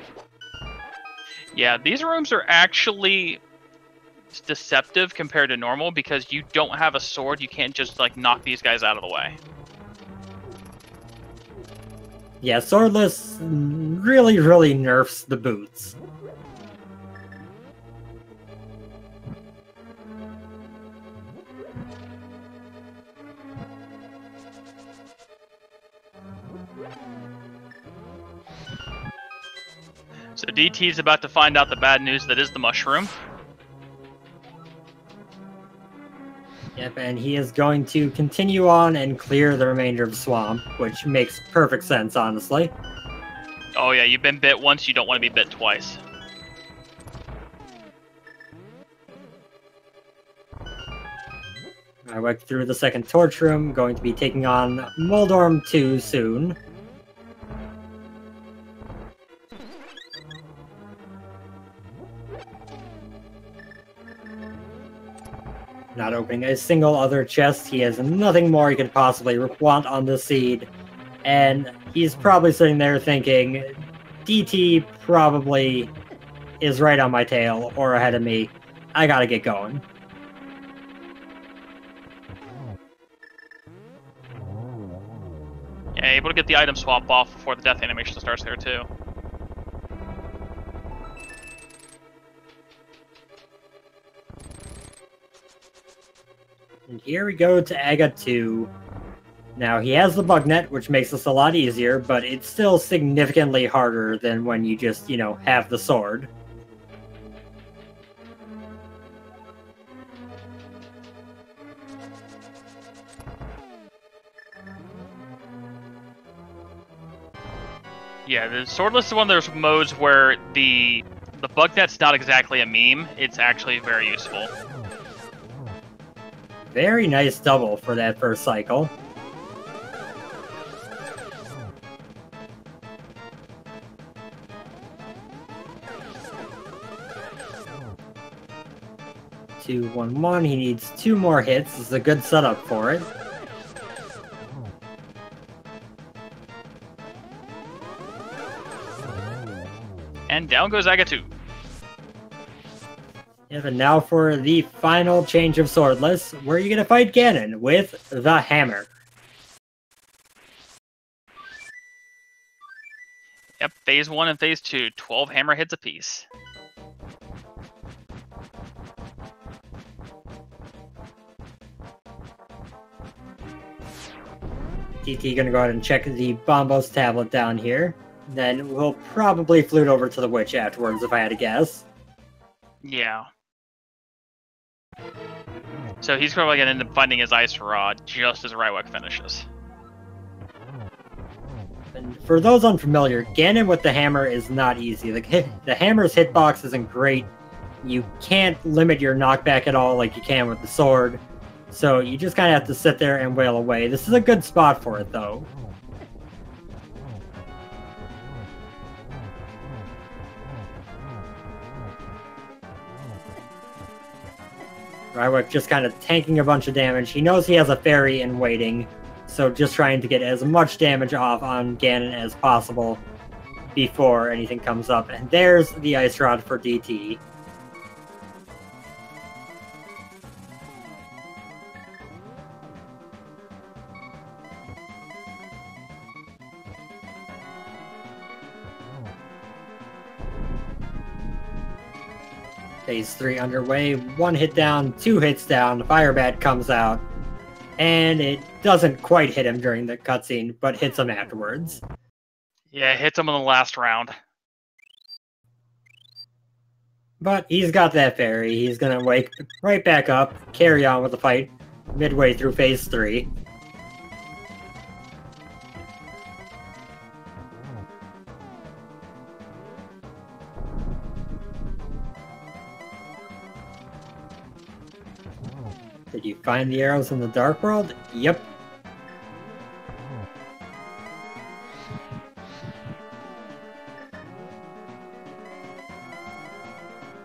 Yeah, these rooms are actually deceptive compared to normal because you don't have a sword. You can't just like knock these guys out of the way. Yeah, swordless really, really nerfs the boots. So DT is about to find out the bad news that is the mushroom. Yep, and he is going to continue on and clear the remainder of the swamp, which makes perfect sense, honestly. Oh yeah, you've been bit once, you don't want to be bit twice. I went through the second torch room, going to be taking on Moldorm 2 soon. Not opening a single other chest. He has nothing more he could possibly want on the seed. And he's probably sitting there thinking, DT probably is right on my tail or ahead of me. I gotta get going. Yeah, able to get the item swap off before the death animation starts there too. And here we go to Aga 2. Now, he has the bug net, which makes this a lot easier, but it's still significantly harder than when you just, have the sword. Yeah, the swordless is one of those modes where the bug net's not exactly a meme, it's actually very useful. Very nice double for that first cycle. Two, 1-1. He needs 2 more hits. This is a good setup for it. And down goes Agatu. Yeah, and now for the final change of swordless, where you're gonna fight Ganon with the hammer. Yep, phase 1 and phase 2, 12 hammer hits apiece. DT gonna go ahead and check the Bombos tablet down here. Then we'll probably flute over to the witch afterwards, if I had to guess. Yeah. So he's probably gonna end up finding his ice rod just as Rywek finishes. And for those unfamiliar, Ganon with the hammer is not easy. The hammer's hitbox isn't great. You can't limit your knockback at all like you can with the sword. So you just kind of have to sit there and wail away. This is a good spot for it, though. Rywek just kind of tanking a bunch of damage. He knows he has a fairy in waiting, so just trying to get as much damage off on Ganon as possible before anything comes up. And there's the Ice Rod for DT. Phase 3 underway, 1 hit down, 2 hits down, Fire Bat comes out, and it doesn't quite hit him during the cutscene, but hits him afterwards. Yeah, hits him in the last round. But he's got that fairy, he's gonna wake right back up, carry on with the fight midway through phase 3. Did you find the arrows in the Dark World? Yep.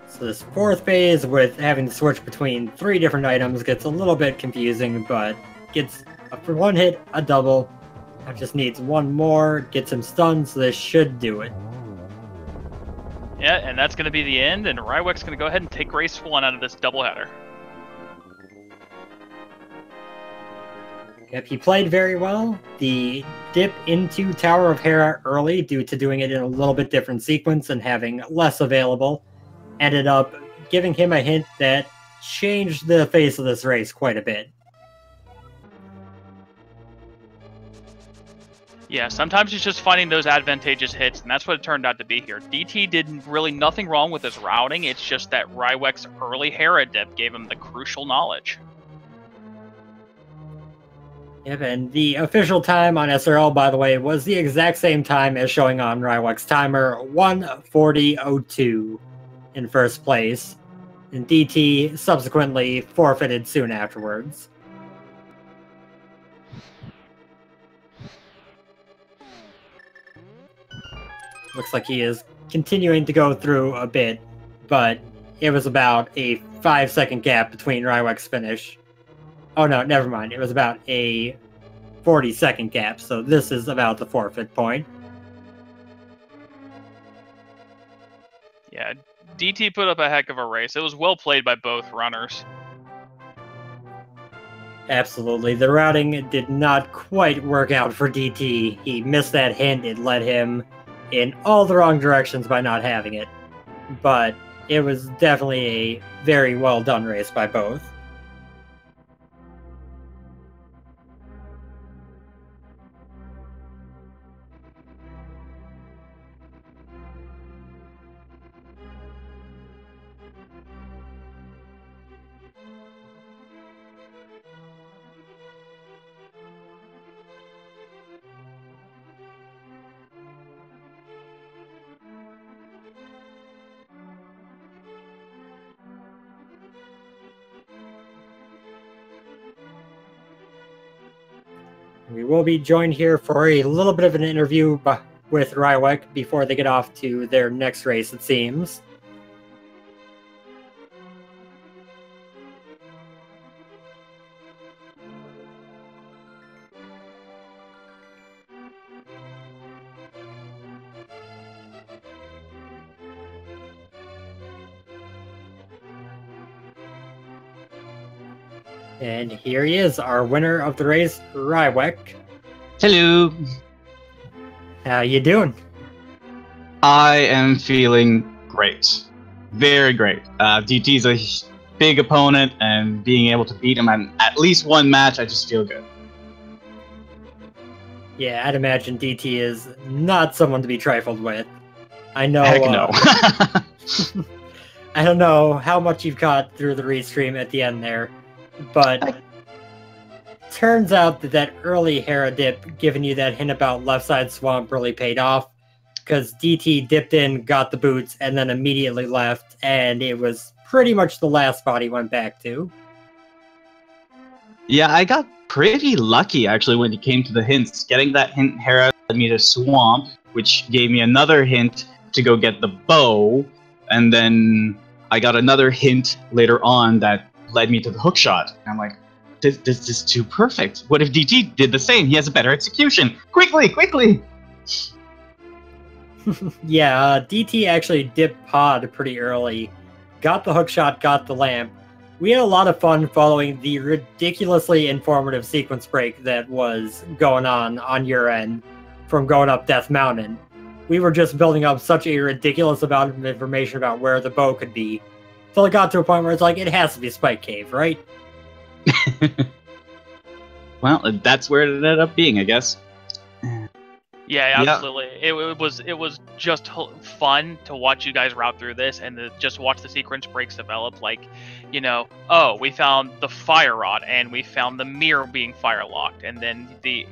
So this 4th phase with having to switch between 3 different items gets a little bit confusing, but gets for 1 hit, a double. Now just needs 1 more, gets him stunned, so this should do it. Yeah, and that's going to be the end, and Rywek's going to go ahead and take race 1 out of this doubleheader. Yep, he played very well. The dip into Tower of Hera early, due to doing it in a little bit different sequence and having less available, ended up giving him a hint that changed the face of this race quite a bit. Yeah, sometimes it's just finding those advantageous hits, and that's what it turned out to be here. DT did really nothing wrong with his routing, it's just that Rywek's early Hera dip gave him the crucial knowledge. Yep, and the official time on SRL, by the way, was the exact same time as showing on Rywek's timer, 1:40:02 in first place, and DT subsequently forfeited soon afterwards. Looks like he is continuing to go through a bit, but it was about a 5-second gap between Rywek's finish. Oh no, never mind. It was about a 40-second gap, so this is about the forfeit point. Yeah, DT put up a heck of a race. It was well played by both runners. Absolutely. The routing did not quite work out for DT. He missed that hint. It led him in all the wrong directions by not having it. But it was definitely a very well done race by both. We will be joined here for a little bit of an interview with Rywek before they get off to their next race, it seems. And here he is, our winner of the race, Rywek. Hello. How you doing? I am feeling great. Very great. DT's a big opponent, and being able to beat him in at least one match, I just feel good. Yeah, I'd imagine DT is not someone to be trifled with. I know. Heck no. I don't know how much you've caught through the restream at the end there, but turns out that early Hera dip, giving you that hint about left side swamp, really paid off, because DT dipped in, got the boots, and then immediately left, and it was pretty much the last spot he went back to. Yeah, I got pretty lucky, actually, when it came to the hints. Getting that hint Hera led me to swamp, which gave me another hint to go get the bow, and then I got another hint later on that led me to the hook shot. And I'm like, this is too perfect. What if DT did the same? He has a better execution. Quickly, quickly! Yeah, DT actually dipped pod pretty early, got the hook shot, got the lamp. We had a lot of fun following the ridiculously informative sequence break that was going on your end from going up Death Mountain. We were just building up such a ridiculous amount of information about where the bow could be, till it got to a point where it's like, it has to be Spike Cave, right? Well, that's where it ended up being, I guess. Yeah, absolutely. Yeah. It was just fun to watch you guys route through this and to just watch the sequence breaks develop. Like, you know, oh, we found the fire rod and we found the mirror being fire locked, and then the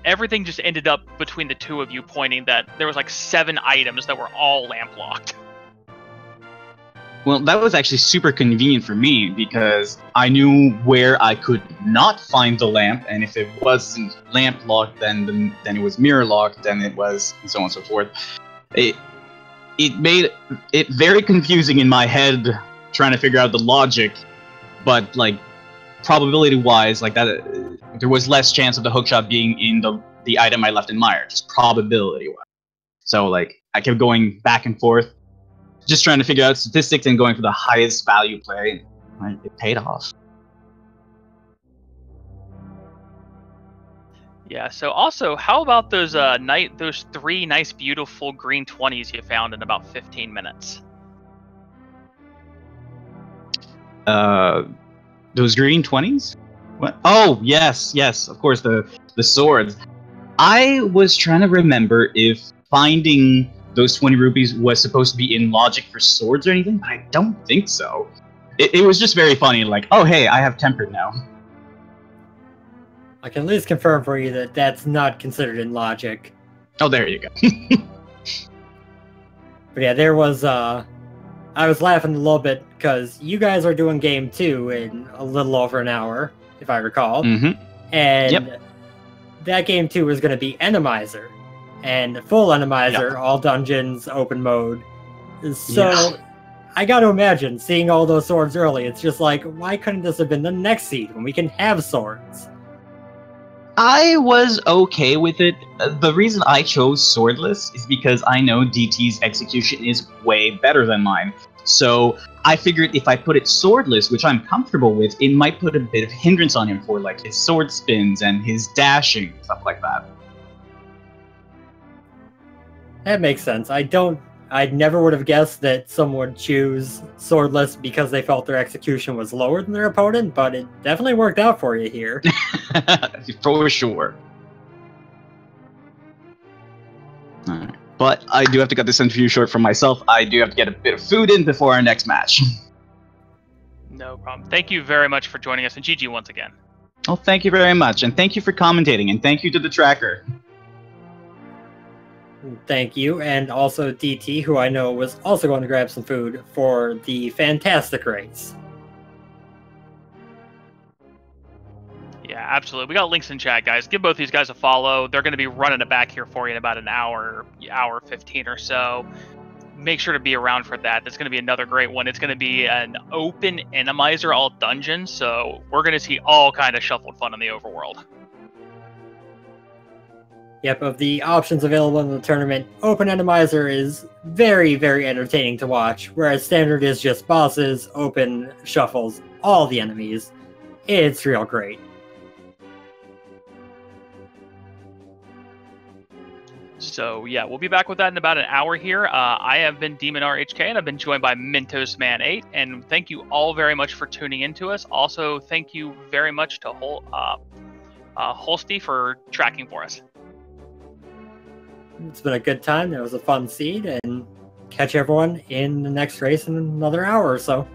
everything just ended up between the two of you pointing that there was like 7 items that were all lamp locked. Well, that was actually super convenient for me because I knew where I could not find the lamp, and if it wasn't lamp locked, then it was mirror locked, then it was, and so on and so forth. It made it very confusing in my head trying to figure out the logic, but like probability-wise, like that, there was less chance of the hookshot being in the item I left in Mire, just probability-wise. So like I kept going back and forth, just trying to figure out statistics and going for the highest value play. It paid off. Yeah. So also, how about those those 3 nice, beautiful green 20s you found in about 15 minutes? Those green 20s? What? Oh, yes, of course, the swords. I was trying to remember if finding those 20 rupees was supposed to be in logic for swords or anything, but I don't think so. It was just very funny, like, oh hey, I have tempered now. I can at least confirm for you that that's not considered in logic. Oh, there you go. But yeah, there was, I was laughing a little bit because you guys are doing game 2 in a little over an hour, if I recall. Mm-hmm. And that game 2 was going to be Randomizer. And full Randomizer, all dungeons, open mode. So I got to imagine, seeing all those swords early, it's just like, why couldn't this have been the next seed when we can have swords? I was okay with it. The reason I chose swordless is because I know DT's execution is way better than mine. So I figured if I put it swordless, which I'm comfortable with, it might put a bit of hindrance on him for like his sword spins and his dashing, stuff like that. That makes sense. I never would have guessed that someone would choose swordless because they felt their execution was lower than their opponent, but it definitely worked out for you here. For sure. Alright. But I do have to cut this interview short for myself. I do have to get a bit of food in before our next match. No problem. Thank you very much for joining us, and GG once again. Oh, thank you very much, and thank you for commentating, and thank you to the tracker. Thank you, and also DT, who I know was also going to grab some food for the fantastic race. Yeah, absolutely. We got links in chat, guys. Give both these guys a follow. They're going to be running it back here for you in about an hour 15 or so. Make sure to be around for that. That's going to be another great one. It's going to be an open Randomizer all dungeon, so we're going to see all kind of shuffled fun in the overworld. Yep, of the options available in the tournament, Open Randomizer is very, very entertaining to watch, whereas Standard is just bosses, Open shuffles all the enemies. It's real great. So yeah, we'll be back with that in about an hour here. I have been Demon RHK, and I've been joined by Mentos Man 8, and thank you all very much for tuning in to us. Also, thank you very much to Holsty for tracking for us. It's been a good time. It was a fun seed, and catch everyone in the next race in another hour or so.